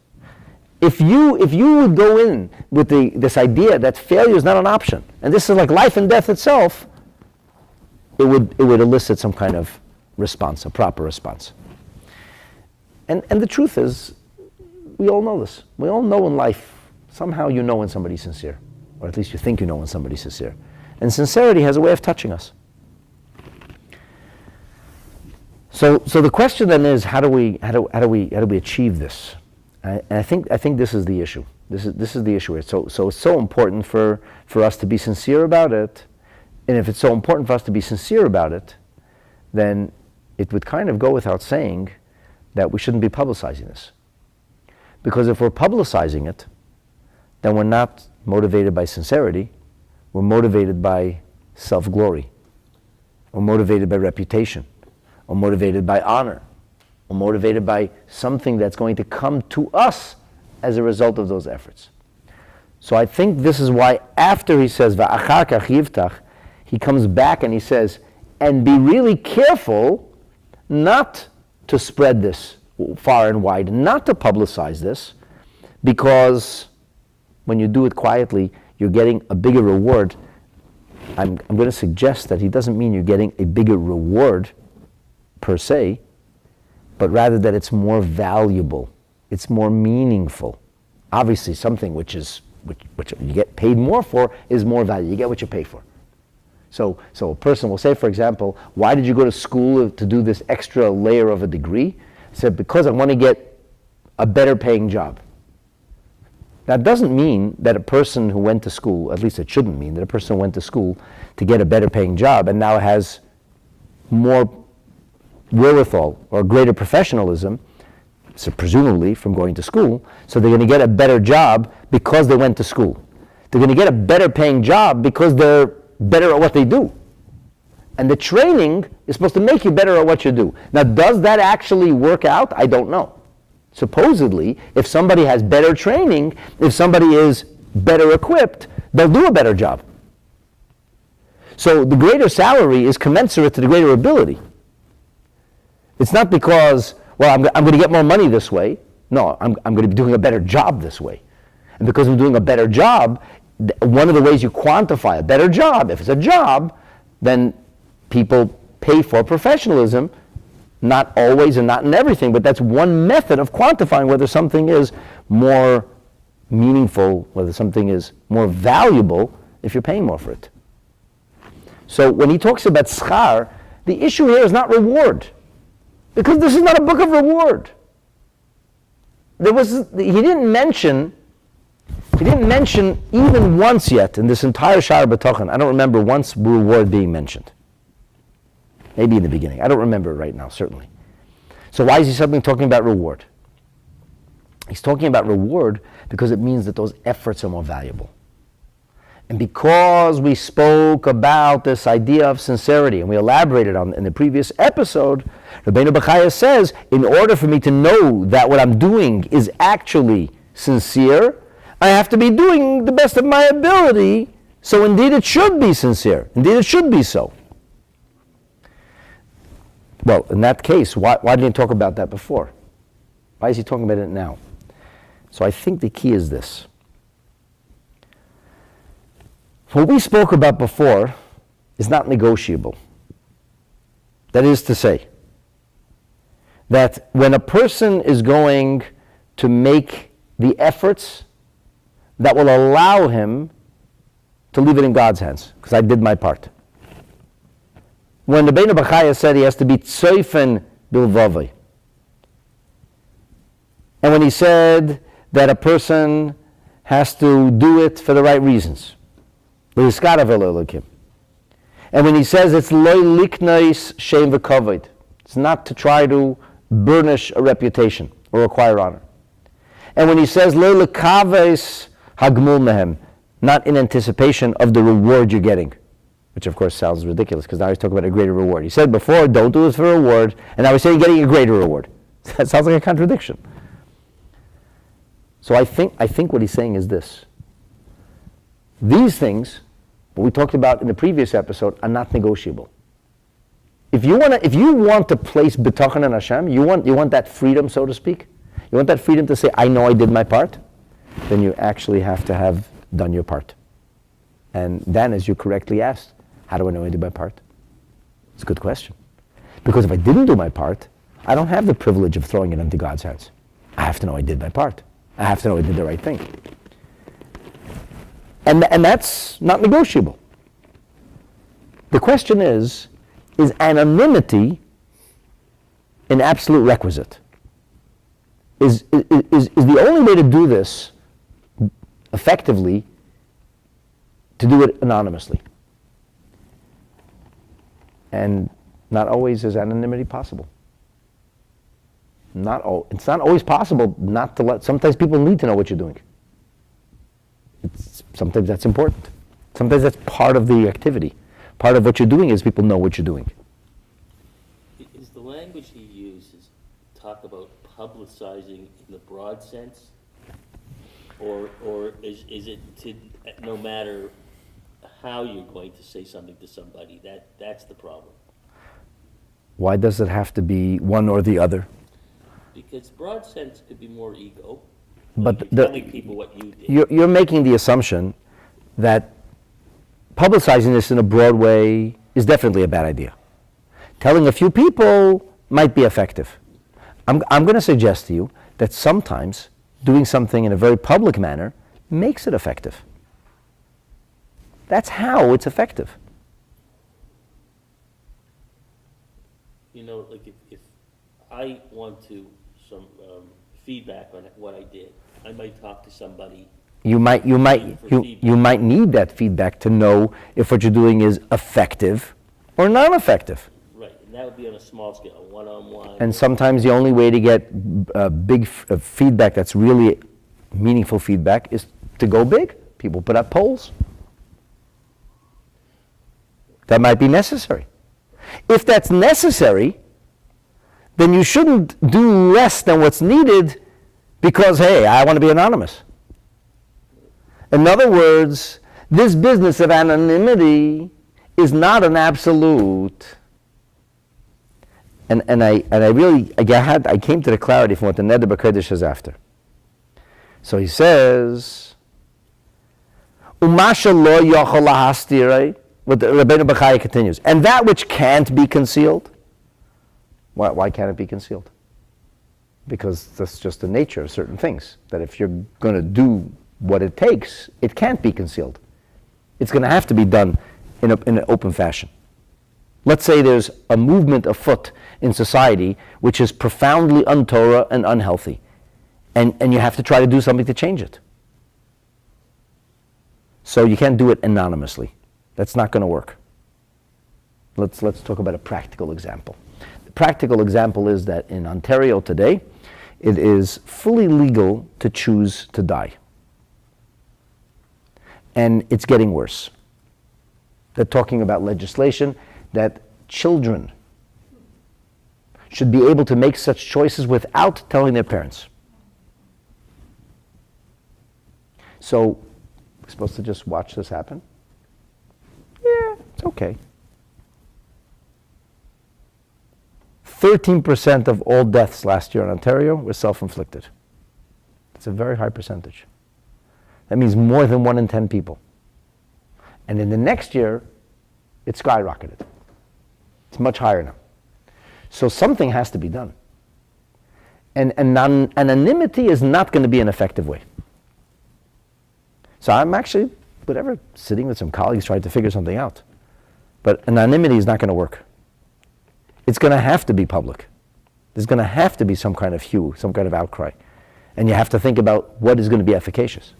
A: If you would go in with this idea that failure is not an option, and this is like life and death itself, it would elicit some kind of response, a proper response. And the truth is, we all know this. We all know in life, somehow you know when somebody's sincere, or at least you think you know when somebody's sincere. And sincerity has a way of touching us. So the question then is, how do we achieve this? And I think this is the issue. This is the issue here. So it's so important for us to be sincere about it. And if it's so important for us to be sincere about it, then it would kind of go without saying that we shouldn't be publicizing this. Because if we're publicizing it, then we're not motivated by sincerity, we're motivated by self-glory, or motivated by reputation, or motivated by honor, or motivated by something that's going to come to us as a result of those efforts. So I think this is why after he says, "Va'achar kach yivtach," he comes back and he says, and be really careful not to spread this far and wide, not to publicize this, because when you do it quietly, you're getting a bigger reward. I'm going to suggest that he doesn't mean you're getting a bigger reward per se, but rather that it's more valuable, it's more meaningful. Obviously, something which you get paid more for is more value. You get what you pay for. So a person will say, for example, "Why did you go to school to do this extra layer of a degree?" I said, "Because I want to get a better paying job." That doesn't mean that a person who went to school, at least it shouldn't mean that a person who went to school to get a better paying job and now has more wherewithal or greater professionalism, so presumably from going to school, so they're going to get a better job because they went to school. They're going to get a better paying job because they're better at what they do. And the training is supposed to make you better at what you do. Now, does that actually work out? I don't know. Supposedly, if somebody has better training, if somebody is better equipped, they'll do a better job. So the greater salary is commensurate to the greater ability. It's not because, well, I'm going to get more money this way. No, I'm going to be doing a better job this way. And because I'm doing a better job, one of the ways you quantify a better job, if it's a job, then people pay for professionalism. Not always and not in everything, but that's one method of quantifying whether something is more meaningful, whether something is more valuable if you're paying more for it. So when he talks about schar, the issue here is not reward, because this is not a book of reward. He didn't mention even once yet in this entire Sha'ar HaBitachon, I don't remember once reward being mentioned. Maybe in the beginning. I don't remember it right now, certainly. So why is he suddenly talking about reward? He's talking about reward because it means that those efforts are more valuable. And because we spoke about this idea of sincerity, and we elaborated on in the previous episode, Rabbeinu Bachaya says, in order for me to know that what I'm doing is actually sincere, I have to be doing the best of my ability, so indeed it should be sincere. Indeed it should be so. Well, in that case, why didn't he talk about that before? Why is he talking about it now? So I think the key is this. What we spoke about before is not negotiable. That is to say, that when a person is going to make the efforts that will allow him to leave it in God's hands, because I did my part. When the Rabbeinu Bachaya said he has to be tzoifen bilvavai, and when he said that a person has to do it for the right reasons, and when he says it's loy liknois shem v'kavod, it's not to try to burnish a reputation or acquire honor. And when he says loy lekaves hagmul mehem, not in anticipation of the reward you're getting, which of course sounds ridiculous because now he's talking about a greater reward. He said before, don't do this for a reward, and now he's saying getting a greater reward. That sounds like a contradiction. So I think what he's saying is this. These things, what we talked about in the previous episode, are not negotiable. If you want to place Bitachon and Hashem, you want that freedom, so to speak, you want that freedom to say, I know I did my part, then you actually have to have done your part. And then, as you correctly asked, how do I know I did my part? It's a good question. Because if I didn't do my part, I don't have the privilege of throwing it into God's hands. I have to know I did my part. I have to know I did the right thing. And that's not negotiable. The question is anonymity an absolute requisite? Is the only way to do this effectively to do it anonymously? And not always is anonymity possible. It's not always possible not to let. Sometimes people need to know what you're doing. Sometimes that's important. Sometimes that's part of the activity. Part of what you're doing is people know what you're doing.
B: Is the language he uses talk about publicizing in the broad sense? Or is it to, no matter how you're going to say something to somebody, that's the problem?
A: Why does it have to be one or the other?
B: Because broad sense could be more ego.
A: But
B: You're telling people what you did.
A: You're making the assumption that publicizing this in a broad way is definitely a bad idea. Telling a few people might be effective. I'm going to suggest to you that sometimes doing something in a very public manner makes it effective. That's how it's effective.
B: You know, like if I want some feedback on what I did, I might talk to somebody. You might
A: need that feedback to know if what you're doing is effective or non-effective.
B: Right, and that would be on a small scale, one-on-one.
A: And sometimes the only way to get big feedback that's really meaningful feedback is to go big. People put up polls. That might be necessary. If that's necessary, then you shouldn't do less than what's needed because, hey, I want to be anonymous. In other words, this business of anonymity is not an absolute. And I came to the clarity from what the Neder B'Kodesh is after. So he says, Umasha lo yochol lahastirei, what the Rabbeinu Bachaya continues, and that which can't be concealed. Why can't it be concealed? Because that's just the nature of certain things, that if you're going to do what it takes, it can't be concealed. It's going to have to be done in an open fashion. Let's say there's a movement afoot in society which is profoundly un-Torah and unhealthy, and you have to try to do something to change it. So you can't do it anonymously. That's not going to work. Let's talk about a practical example. The practical example is that in Ontario today, it is fully legal to choose to die. And it's getting worse. They're talking about legislation that children should be able to make such choices without telling their parents. So, we're supposed to just watch this happen? Yeah, it's okay. 13% of all deaths last year in Ontario were self-inflicted. It's a very high percentage. That means more than 1 in 10 people. And in the next year, it skyrocketed. It's much higher now. So something has to be done. And anonymity is not going to be an effective way. So I'm actually, sitting with some colleagues trying to figure something out. But anonymity is not going to work. It's going to have to be public. There's going to have to be some kind of hue, some kind of outcry. And you have to think about what is going to be efficacious.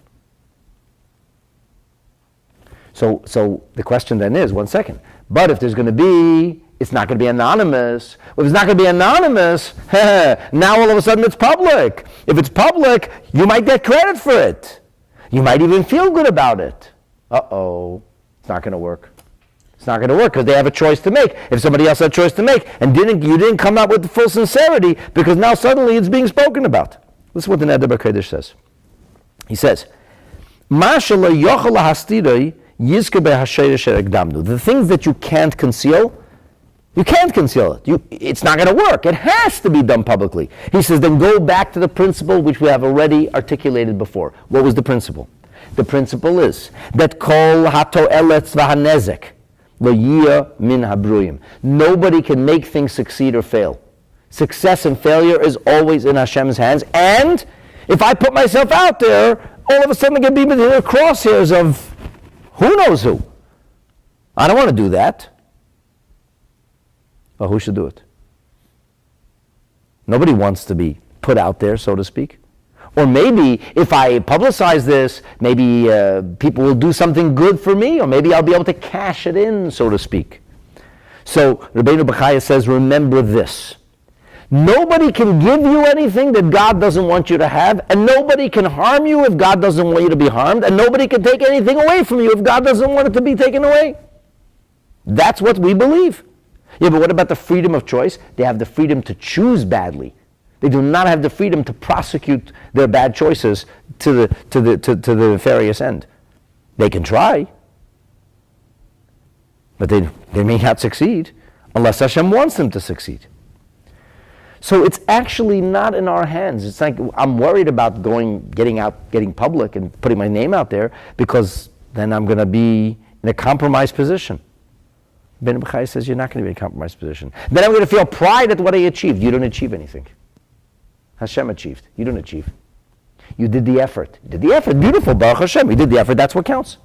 A: So the question then is, 1 second, but if there's going to be, it's not going to be anonymous. Well, if it's not going to be anonymous, now all of a sudden it's public. If it's public, you might get credit for it. You might even feel good about it. Uh-oh, it's not going to work. It's not going to work because they have a choice to make. If somebody else had a choice to make and you didn't come out with the full sincerity because now suddenly it's being spoken about. Listen what the Neder B'Kodesh says. He says, the things that you can't conceal, it. It's not going to work. It has to be done publicly. He says, then go back to the principle which we have already articulated before. What was the principle? The principle is that kol hato'eletz v'hanezek v'yiyah min habruyim. Nobody can make things succeed or fail. Success and failure is always in Hashem's hands. And if I put myself out there, all of a sudden I'm going to be within the crosshairs of who knows who. I don't want to do that. Well, who should do it? Nobody wants to be put out there, so to speak. Or maybe if I publicize this, maybe people will do something good for me, or maybe I'll be able to cash it in, so to speak. So Rabbeinu Bachaya says, remember this. Nobody can give you anything that God doesn't want you to have, and nobody can harm you if God doesn't want you to be harmed, and nobody can take anything away from you if God doesn't want it to be taken away. That's what we believe. Yeah, but what about the freedom of choice? They have the freedom to choose badly. They do not have the freedom to prosecute their bad choices to the nefarious end. They can try, but they may not succeed unless Hashem wants them to succeed. So it's actually not in our hands. It's like I'm worried about getting public and putting my name out there because then I'm going to be in a compromised position. Rabbeinu Bachaya says you're not going to be in a compromised position. Then I'm going to feel pride at what I achieved. You don't achieve anything. Hashem achieved. You don't achieve. You did the effort. You did the effort. Beautiful, Baruch Hashem. You did the effort. That's what counts.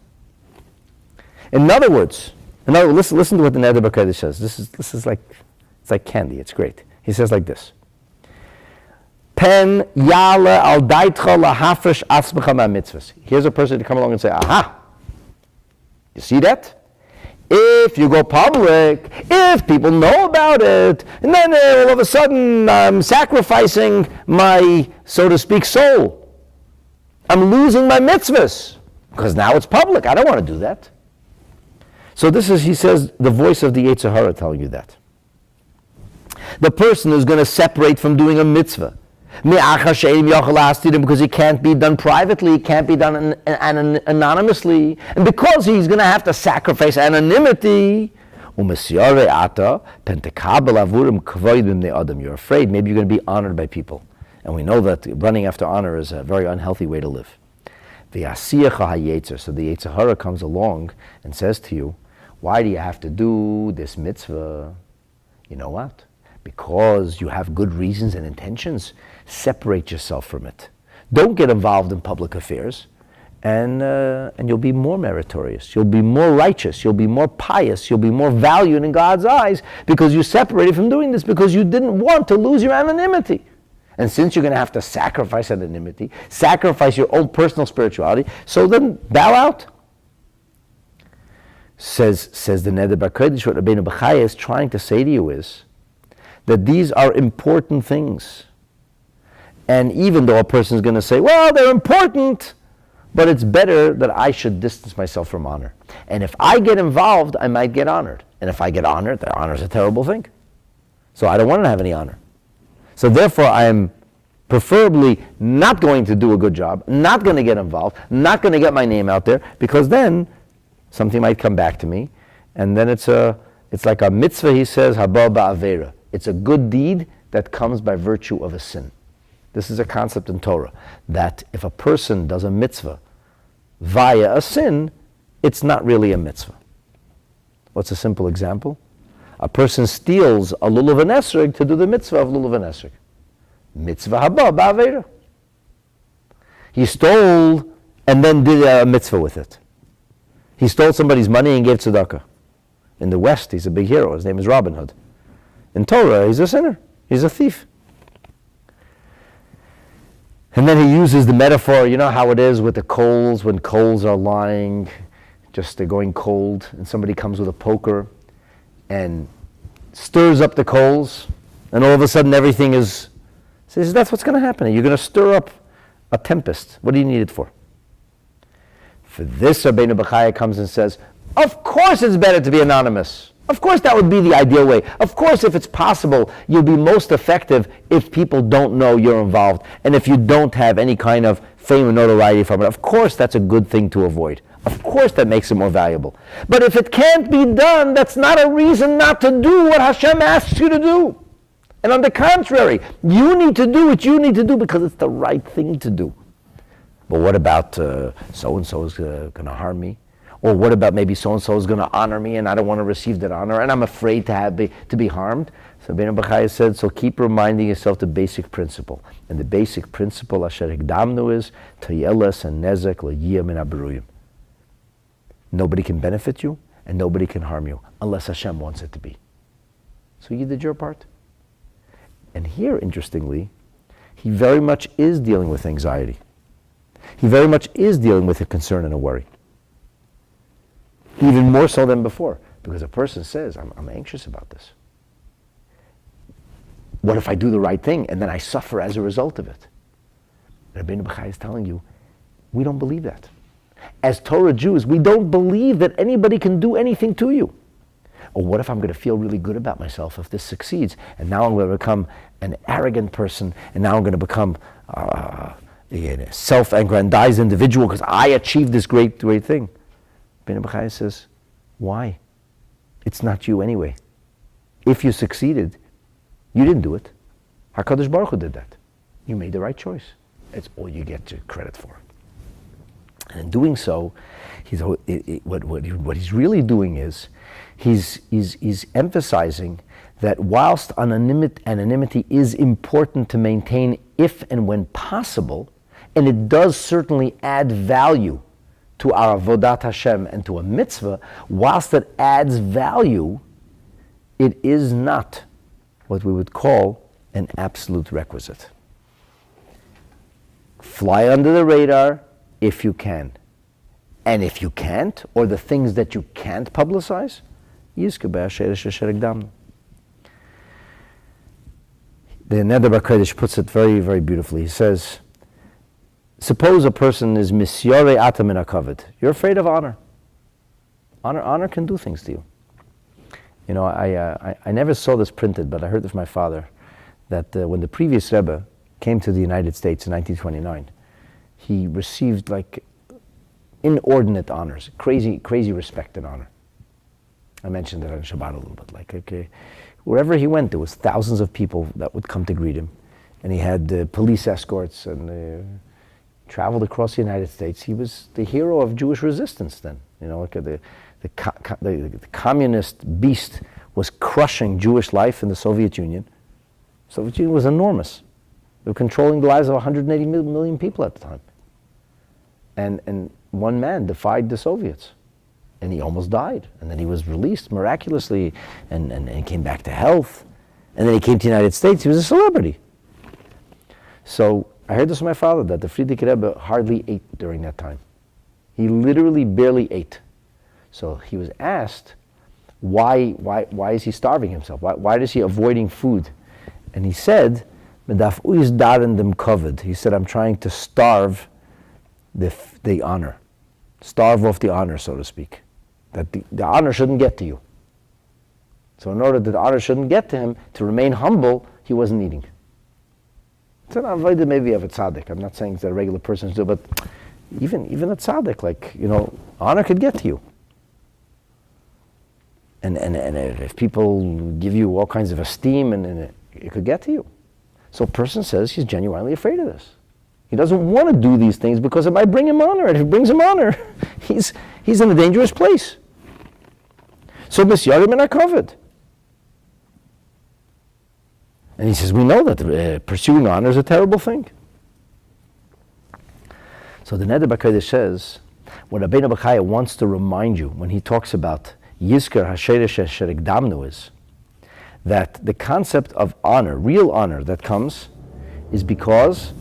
A: In other words, listen to what the Neder B'Kodesh says. This is like, it's like candy. It's great. He says like this. Pen yale al daitcha lahafresh atzmecha mitzvahs. Here's a person to come along and say, aha, you see that? If you go public, if people know about it, and then all of a sudden I'm sacrificing my, so to speak, soul. I'm losing my mitzvahs because now it's public. I don't want to do that. So this is, he says, the voice of the Yetzer Hara telling you that. The person who's going to separate from doing a mitzvah because it can't be done privately, it can't be done anonymously, and because he's going to have to sacrifice anonymity, you're afraid maybe you're going to be honored by people. And we know that running after honor is a very unhealthy way to live. So the Yetzer Hara comes along and says to you, why do you have to do this mitzvah? You know what? Because you have good reasons and intentions, separate yourself from it. Don't get involved in public affairs, and you'll be more meritorious. You'll be more righteous. You'll be more pious. You'll be more valued in God's eyes because you separated from doing this because you didn't want to lose your anonymity. And since you're going to have to sacrifice anonymity, sacrifice your own personal spirituality, so then bow out. Says the Neder B'Kodesh, what Rabbeinu Bachaya is trying to say to you is that these are important things. And even though a person is going to say, well, they're important, but it's better that I should distance myself from honor. And if I get involved, I might get honored. And if I get honored, the honor is a terrible thing. So I don't want to have any honor. So therefore, I am preferably not going to do a good job, not going to get involved, not going to get my name out there, because then something might come back to me, and then it's like a mitzvah, he says, haba ba'avera. It's a good deed that comes by virtue of a sin. This is a concept in Torah, that if a person does a mitzvah via a sin, it's not really a mitzvah. What's a simple example? A person steals a lulav and esrog to do the mitzvah of lulav and esrog. Mitzvah haba ba'avera. He stole and then did a mitzvah with it. He stole somebody's money and gave tzedakah. In the West, he's a big hero. His name is Robin Hood. In Torah, he's a sinner. He's a thief. And then he uses the metaphor, you know how it is with the coals, when coals are lying, just they're going cold, and somebody comes with a poker and stirs up the coals, and all of a sudden everything is, says, that's what's going to happen. You're going to stir up a tempest. What do you need it for? For this, Rabbeinu Bachaya comes and says, of course it's better to be anonymous. Of course that would be the ideal way. Of course, if it's possible, you'll be most effective if people don't know you're involved and if you don't have any kind of fame and notoriety from it. Of course, that's a good thing to avoid. Of course, that makes it more valuable. But if it can't be done, that's not a reason not to do what Hashem asks you to do. And on the contrary, you need to do what you need to do because it's the right thing to do. But what about so-and-so is going to harm me? Or what about maybe so-and-so is going to honor me and I don't want to receive that honor and I'm afraid to be harmed? So Rabbeinu Bachaya said, so keep reminding yourself the basic principle. And the basic principle, asher hikdamnu, is tayeles and nezek l'yiyah min haberuyim. Nobody can benefit you and nobody can harm you unless Hashem wants it to be. So you did your part. And here, interestingly, he very much is dealing with anxiety. He very much is dealing with a concern and a worry. Even more so than before, because a person says, I'm anxious about this. What if I do the right thing and then I suffer as a result of it? Rabbeinu Bachaya is telling you, we don't believe that. As Torah Jews, we don't believe that anybody can do anything to you. Or what if I'm going to feel really good about myself if this succeeds? And now I'm going to become an arrogant person, and now I'm going to become a self-aggrandized individual because I achieved this great thing. Rabbeinu Bachaya says, why? It's not you anyway. If you succeeded, you didn't do it. HaKadosh Baruch Hu did that. You made the right choice. It's all you get credit for. And in doing so, what he's really doing is, he's emphasizing that whilst anonymity is important to maintain if and when possible, and it does certainly add value to our avodat Hashem and to a mitzvah, whilst it adds value, it is not what we would call an absolute requisite. Fly under the radar if you can. And if you can't, or the things that you can't publicize, the Neder BaKodesh puts it very, very beautifully. He says, suppose a person is misyore atam min hakavod. You're afraid of honor. Honor can do things to you. You know, I never saw this printed, but I heard it from my father, that when the previous Rebbe came to the United States in 1929, he received like inordinate honors, crazy respect and honor. I mentioned it on Shabbat a little bit. Wherever he went, there was thousands of people that would come to greet him, and he had police escorts and traveled across the United States. He was the hero of Jewish resistance then. You know, like the communist beast was crushing Jewish life in the Soviet Union. The Soviet Union was enormous. They were controlling the lives of 180 million people at the time. And one man defied the Soviets. And he almost died. And then he was released miraculously and he came back to health. And then he came to the United States. He was a celebrity. So I heard this from my father, that the Frierdiker Rebbe hardly ate during that time. He literally barely ate. So he was asked, why is he starving himself? Why is he avoiding food? And he said, he said, I'm trying to starve the honor. Starve off the honor, so to speak. That the honor shouldn't get to you. So in order that the honor shouldn't get to him, to remain humble, he wasn't eating. It's an avodah maybe of a tzaddik. I'm not saying that regular persons do, but even a tzaddik, like, honor could get to you. And if people give you all kinds of esteem, and it could get to you. So a person says he's genuinely afraid of this. He doesn't want to do these things because it might bring him honor. And if it brings him honor, he's in a dangerous place. So misyarim and hakavod. And he says, we know that pursuing honor is a terrible thing. So the Neder B'Kodesh says, what Rabbeinu Bachaya wants to remind you when he talks about Yizkar HaSheresh Asher Ikdamnu is that the concept of honor, real honor that comes, is because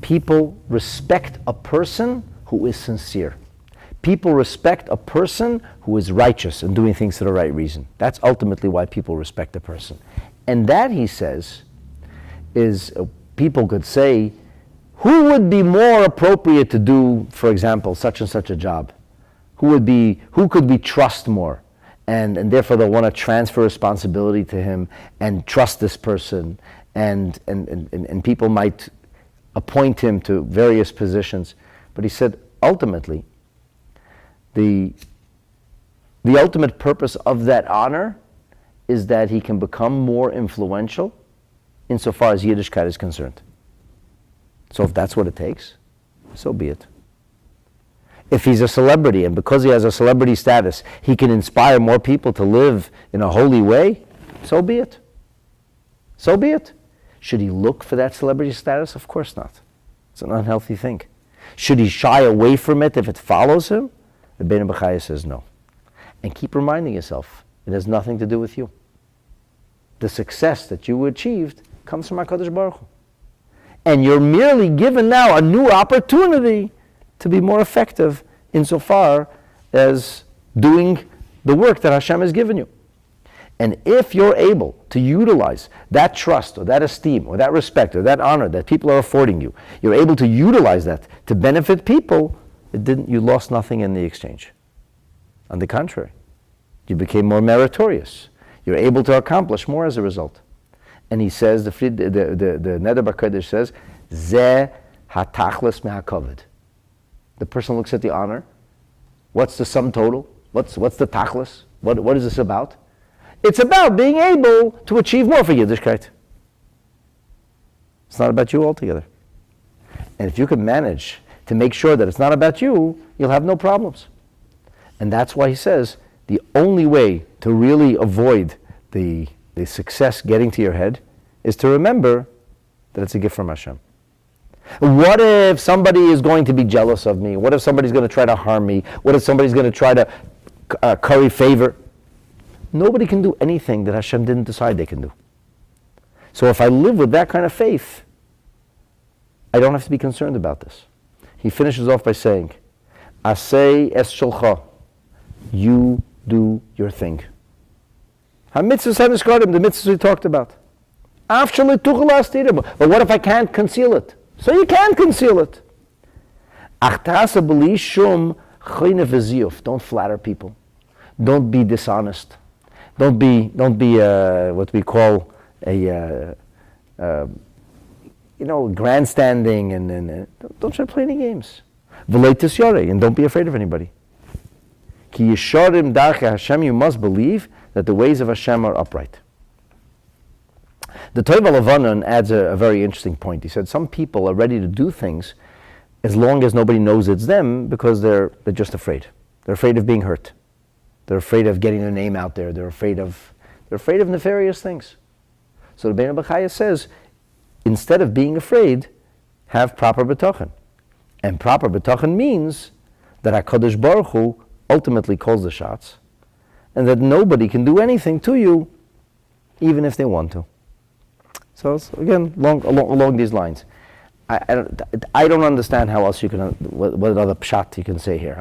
A: people respect a person who is sincere. People respect a person who is righteous and doing things for the right reason. That's ultimately why people respect a person. And that, he says, is people could say, who would be more appropriate to do, for example, such and such a job? Who could we trust more? And therefore they'll want to transfer responsibility to him and trust this person, and people might appoint him to various positions. But he said, ultimately, the ultimate purpose of that honor is that he can become more influential insofar as Yiddishkeit is concerned. So if that's what it takes, so be it. If he's a celebrity, and because he has a celebrity status, he can inspire more people to live in a holy way, so be it. So be it. Should he look for that celebrity status? Of course not. It's an unhealthy thing. Should he shy away from it if it follows him? Rabbeinu Bachaya says no. And keep reminding yourself, it has nothing to do with you. The success that you achieved comes from HaKadosh Baruch Hu. And you're merely given now a new opportunity to be more effective insofar as doing the work that Hashem has given you. And if you're able to utilize that trust or that esteem or that respect or that honor that people are affording you, you're able to utilize that to benefit people, you lost nothing in the exchange. On the contrary, you became more meritorious. You're able to accomplish more as a result. And he says, the Neder B'Kodesh says, Zeh hatachlis mehakavod. The person looks at the honor. What's the sum total? What's the tachlis? What is this about? It's about being able to achieve more for Yiddishkeit. It's not about you altogether. And if you can manage to make sure that it's not about you, you'll have no problems. And that's why he says, the only way to really avoid the success getting to your head is to remember that it's a gift from Hashem. What if somebody is going to be jealous of me? What if somebody's going to try to harm me? What if somebody's going to try to curry favor? Nobody can do anything that Hashem didn't decide they can do. So if I live with that kind of faith, I don't have to be concerned about this. He finishes off by saying, Asay es sholcha, you do your thing. Ha-mitzvahs ha-nishkarim, the mitzvahs we talked about. But what if I can't conceal it? So you can't conceal it. Don't flatter people. Don't be dishonest. Don't be what we call grandstanding, and don't try to play any games. And don't be afraid of anybody. Ki yesharim darchei Hashem, you must believe that the ways of Hashem are upright. The Tome Levanon adds a very interesting point. He said some people are ready to do things as long as nobody knows it's them because they're just afraid. They're afraid of being hurt. They're afraid of getting their name out there. They're afraid of nefarious things. So Rabbeinu Bachaya says, instead of being afraid, have proper bitachon. And proper bitachon means that HaKadosh Baruch Hu ultimately calls the shots, and that nobody can do anything to you, even if they want to. So it's, again, along these lines. I don't understand how else you can, what other pshat you can say here.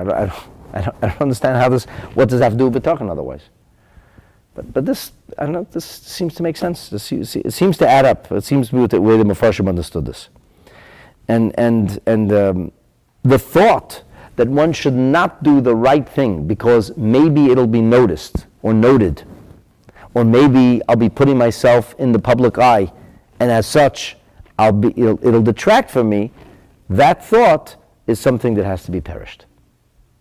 A: I don't understand what does that have to do with bitachon otherwise. But this, I don't know, this seems to make sense. It seems to add up. It seems to be the way the Mefarshim understood this. And the the thought that one should not do the right thing because maybe it'll be noticed or noted, or maybe I'll be putting myself in the public eye, and as such, it'll detract from me, that thought is something that has to be perished.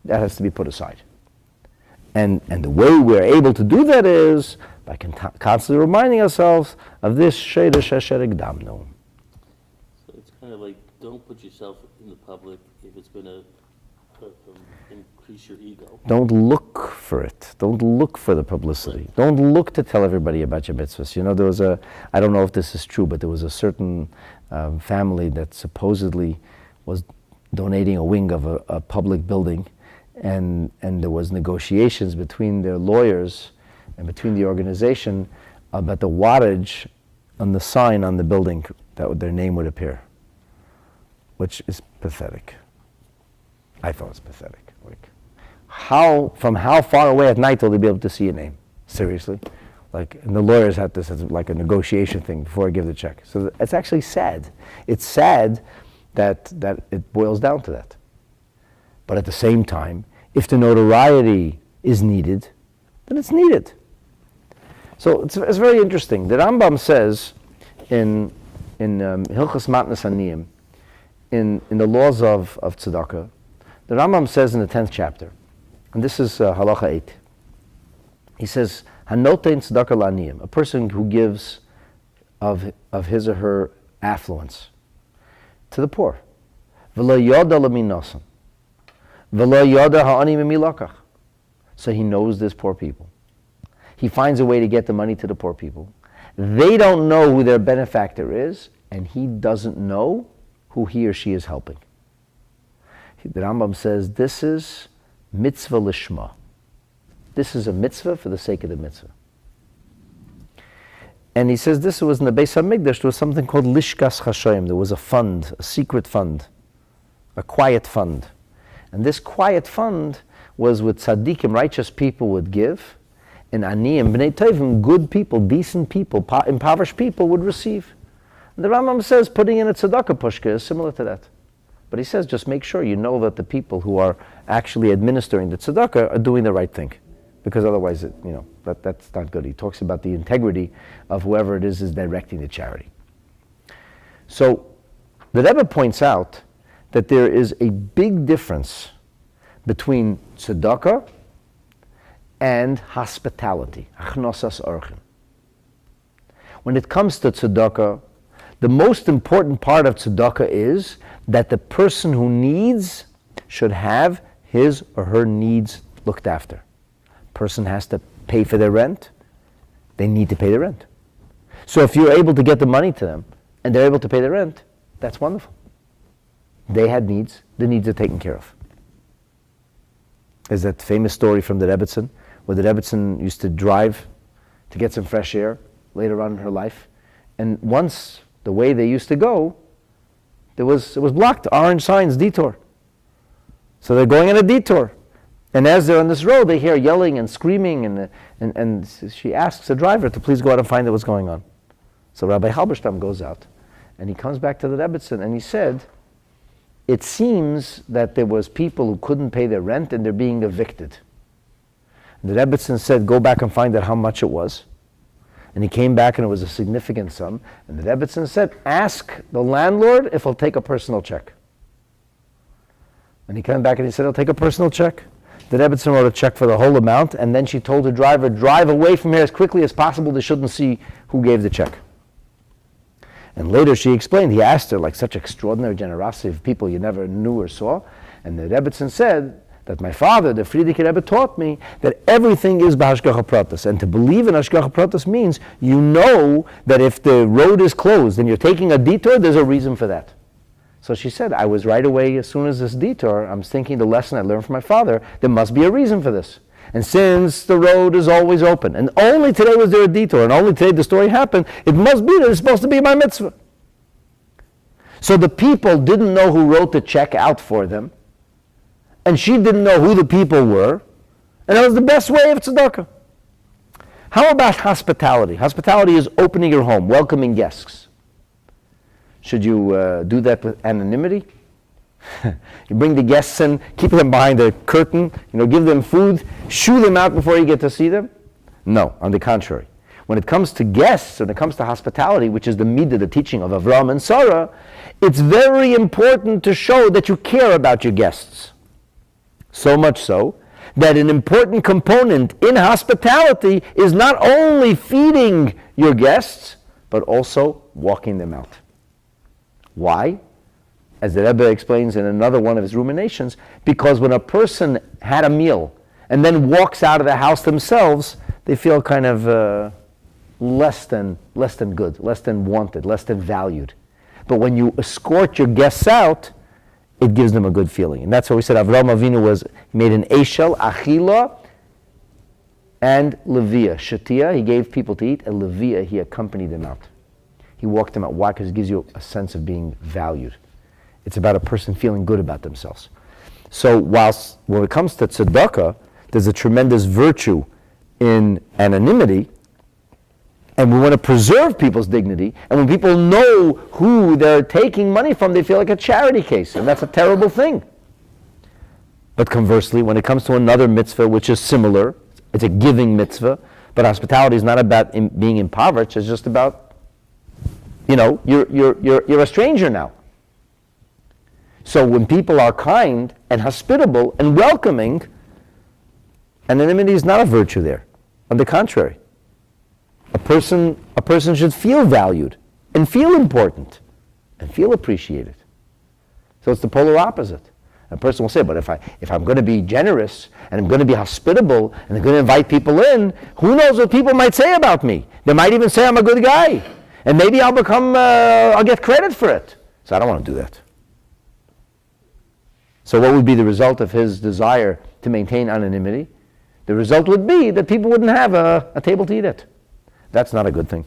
A: That has to be put aside. And the way we're able to do that is by constantly reminding ourselves of this Sheiresh Asher Ekdamnu.
B: So it's kind of like, don't put yourself in the public if it's going to increase your ego.
A: Don't look for it. Don't look for the publicity. Don't look to tell everybody about your mitzvahs. You know, there was I don't know if this is true, but there was a certain family that supposedly was donating a wing of a public building, and there was negotiations between their lawyers and between the organization about the wattage on the sign on the building that their name would appear, which is pathetic. I thought it was pathetic. Like, from how far away at night will they be able to see your name? Seriously? Like, and the lawyers had this as like a negotiation thing before I give the check. So it's actually sad. It's sad that it boils down to that. But at the same time, if the notoriety is needed, then it's needed. So it's very interesting. The Rambam says in Hilchos Matnas Aniyim, in the laws of tzedakah, the Rambam says in the 10th chapter, and this is halacha 8, he says, Hanotein tzedakah la'aniyim, a person who gives of his or her affluence to the poor. V'lo yoda leminosan, v'lo yoda ha'ani mimilakach. So he knows there's poor people. He finds a way to get the money to the poor people. They don't know who their benefactor is, and he doesn't know who he or she is helping. The Rambam says this is mitzvah lishma. This is a mitzvah for the sake of the mitzvah. And he says this was in the Beis HaMikdash, there was something called Lishkas Chashoyim. There was a fund, a secret fund, a quiet fund. And this quiet fund was what tzaddikim, righteous people, would give, and aniyim, b'nei tovim, good people, decent people, impoverished people would receive. And the Rambam says putting in a tzedakah pushka is similar to that. But he says just make sure you know that the people who are actually administering the tzedakah are doing the right thing. Because otherwise, that's not good. He talks about the integrity of whoever it is directing the charity. So the Rebbe points out that there is a big difference between tzedakah and hospitality. Achnosas orchim. When it comes to tzedakah, the most important part of tzedakah is that the person who needs should have his or her needs looked after. Person has to pay for their rent, they need to pay the rent. So if you're able to get the money to them and they're able to pay the rent, that's wonderful. They had needs, the needs are taken care of. There's that famous story from the Rebbitzin, where the Rebbitzin used to drive to get some fresh air later on in her life, and once the way they used to go, it was blocked, orange signs, detour. So they're going on a detour. And as they're on this road, they hear yelling and screaming, and she asks the driver to please go out and find out what's going on. So Rabbi Halberstam goes out, and he comes back to the Rebbitzin, and he said, it seems that there was people who couldn't pay their rent, and they're being evicted. And the Rebbitzin said, go back and find out how much it was. And he came back, and it was a significant sum. And the Rebbitzin said, ask the landlord if he'll take a personal check. And he came back and he said, he'll take a personal check. The Rebbitzin wrote a check for the whole amount, and then she told the driver, drive away from here as quickly as possible. They shouldn't see who gave the check. And later she explained, he asked her, like such extraordinary generosity of people you never knew or saw. And the Rebbitzin said that my father, the Frierdiker Rebbe, taught me that everything is b'hashgacha pratis. And to believe in hashgacha pratis means you know that if the road is closed and you're taking a detour, there's a reason for that. So she said, I was right away, as soon as this detour, I'm thinking the lesson I learned from my father, there must be a reason for this. And since the road is always open, and only today was there a detour, and only today the story happened, it must be that it's supposed to be my mitzvah. So the people didn't know who wrote the check out for them, and she didn't know who the people were, and that was the best way of tzedakah. How about hospitality? Hospitality is opening your home, welcoming guests. Should you do that with anonymity? You bring the guests in, keep them behind the curtain, give them food, shoo them out before you get to see them? No, on the contrary. When it comes to guests, when it comes to hospitality, which is the midah, the teaching of Avram and Sarah, it's very important to show that you care about your guests. So much so that an important component in hospitality is not only feeding your guests, but also walking them out. Why? As the Rebbe explains in another one of his ruminations, because when a person had a meal and then walks out of the house themselves, they feel kind of less than good, less than wanted, less than valued. But when you escort your guests out, it gives them a good feeling. And that's why we said Avraham Avinu made an Eshel, Achila, and Leviah. Shatia, he gave people to eat, and Leviah, he accompanied them out. He walked them out. Why? Because it gives you a sense of being valued. It's about a person feeling good about themselves. So whilst when it comes to tzedakah, there's a tremendous virtue in anonymity, and we want to preserve people's dignity, and when people know who they're taking money from, they feel like a charity case, and that's a terrible thing. But conversely, when it comes to another mitzvah which is similar, it's a giving mitzvah, but hospitality is not about being impoverished, it's just about, you're a stranger now. So when people are kind and hospitable and welcoming, anonymity is not a virtue there. On the contrary. A person should feel valued and feel important and feel appreciated. So it's the polar opposite. A person will say, but if I'm going to be generous and I'm going to be hospitable and I'm going to invite people in, who knows what people might say about me? They might even say I'm a good guy. And maybe I'll get credit for it. So I don't want to do that. So what would be the result of his desire to maintain anonymity? The result would be that people wouldn't have a table to eat at. That's not a good thing.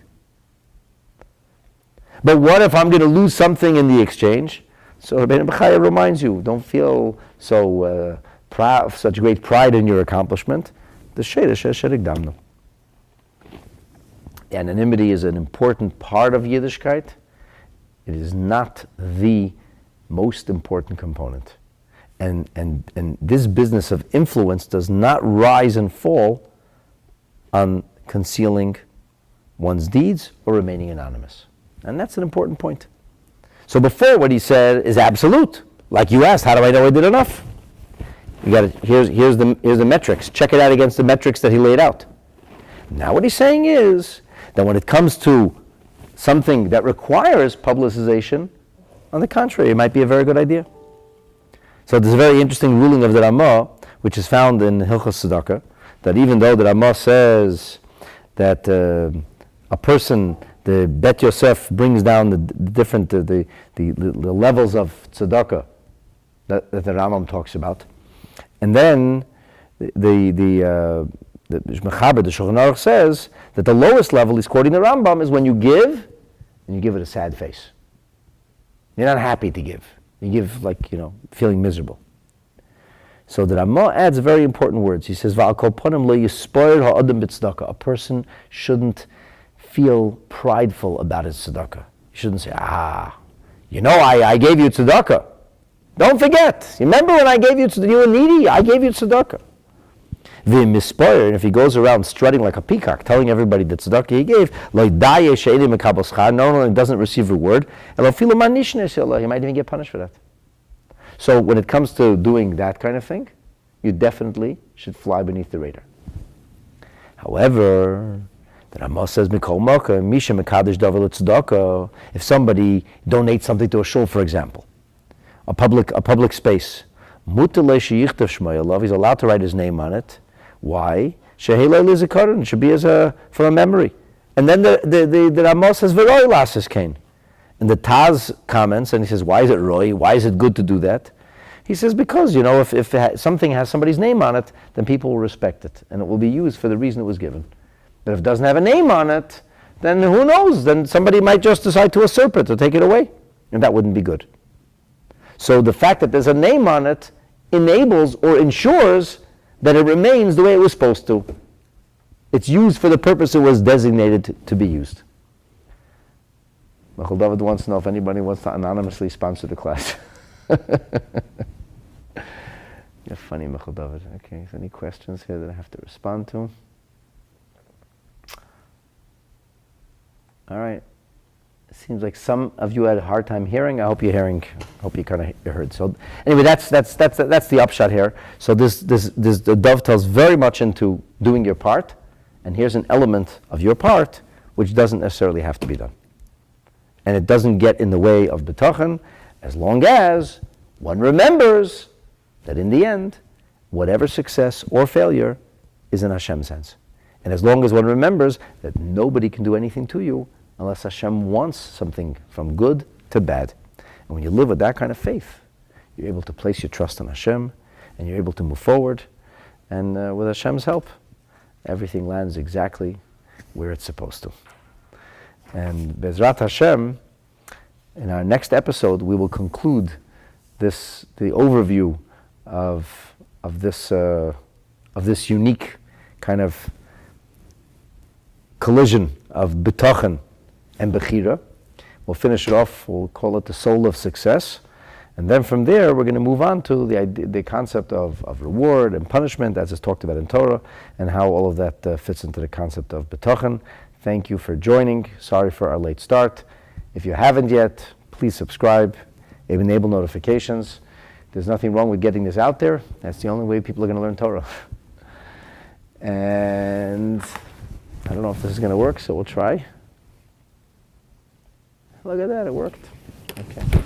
A: But what if I'm going to lose something in the exchange? So Rabbeinu Bachaya reminds you, don't feel so proud, such great pride in your accomplishment. The shedek. Anonymity is an important part of Yiddishkeit. It is not the most important component. And this business of influence does not rise and fall on concealing one's deeds or remaining anonymous. And that's an important point. So before, what he said is absolute. Like you asked, how do I know I did enough? Here's the metrics. Check it out against the metrics that he laid out. Now what he's saying is that when it comes to something that requires publicization, on the contrary, it might be a very good idea. So there's a very interesting ruling of the Ramah, which is found in Hilchos Tzedakah, that even though the Ramah says that a person, the Bet Yosef brings down the different the levels of tzedakah that the Rambam talks about, and then the Mechaber, the Shulchan Aruch says that the lowest level, he's quoting the Rambam, is when you give and you give it a sad face. You're not happy to give. You give feeling miserable. So the Ramah adds very important words. He says, "Va'al kol ponim lo yispoil ha'adam b'tzedakah." A person shouldn't feel prideful about his tzedakah. You shouldn't say, I gave you tzedakah. Don't forget. Remember when I gave you tzedakah? You were needy. I gave you tzedakah. V'mispoil, and if he goes around strutting like a peacock, telling everybody the tzedakah he gave, lo daye she'edim mekabel schar, not only doesn't receive reward, he might even get punished for that. So when it comes to doing that kind of thing, you definitely should fly beneath the radar. However, the Ramah says, if somebody donates something to a shul, for example, a public space, he's allowed to write his name on it. Why? It should be for a memory. And then the Ramah says, and the Taz comments, and he says, why is it Roy? Why is it good to do that? He says, because, if something has somebody's name on it, then people will respect it, and it will be used for the reason it was given. But if it doesn't have a name on it, then who knows? Then somebody might just decide to usurp it or take it away, and that wouldn't be good. So the fact that there's a name on it enables or ensures that it remains the way it was supposed to. It's used for the purpose it was designated to be used. Michael David wants to know if anybody wants to anonymously sponsor the class. You're funny, Michael David. Okay, so any questions here that I have to respond to? All right. It seems like some of you had a hard time hearing. I hope you're hearing. Hope you kind of heard. So anyway, that's the upshot here. So this dovetails very much into doing your part, and here's an element of your part which doesn't necessarily have to be done, and it doesn't get in the way of bitachon, as long as one remembers that in the end, whatever success or failure is in Hashem's hands, and as long as one remembers that nobody can do anything to you unless Hashem wants something from good to bad. And when you live with that kind of faith, you're able to place your trust in Hashem, and you're able to move forward, and with Hashem's help, everything lands exactly where it's supposed to. And Bezrat Hashem, in our next episode, we will conclude the overview of this unique kind of collision of Bitachon and Bechira. We'll finish it off, we'll call it the soul of success. And then from there, we're going to move on to the concept of reward and punishment, as is talked about in Torah, and how all of that fits into the concept of Bitachon. Thank you for joining. Sorry for our late start. If you haven't yet, please subscribe, enable notifications. There's nothing wrong with getting this out there. That's the only way people are going to learn Torah. And I don't know if this is going to work, so we'll try. Look at that, it worked. Okay.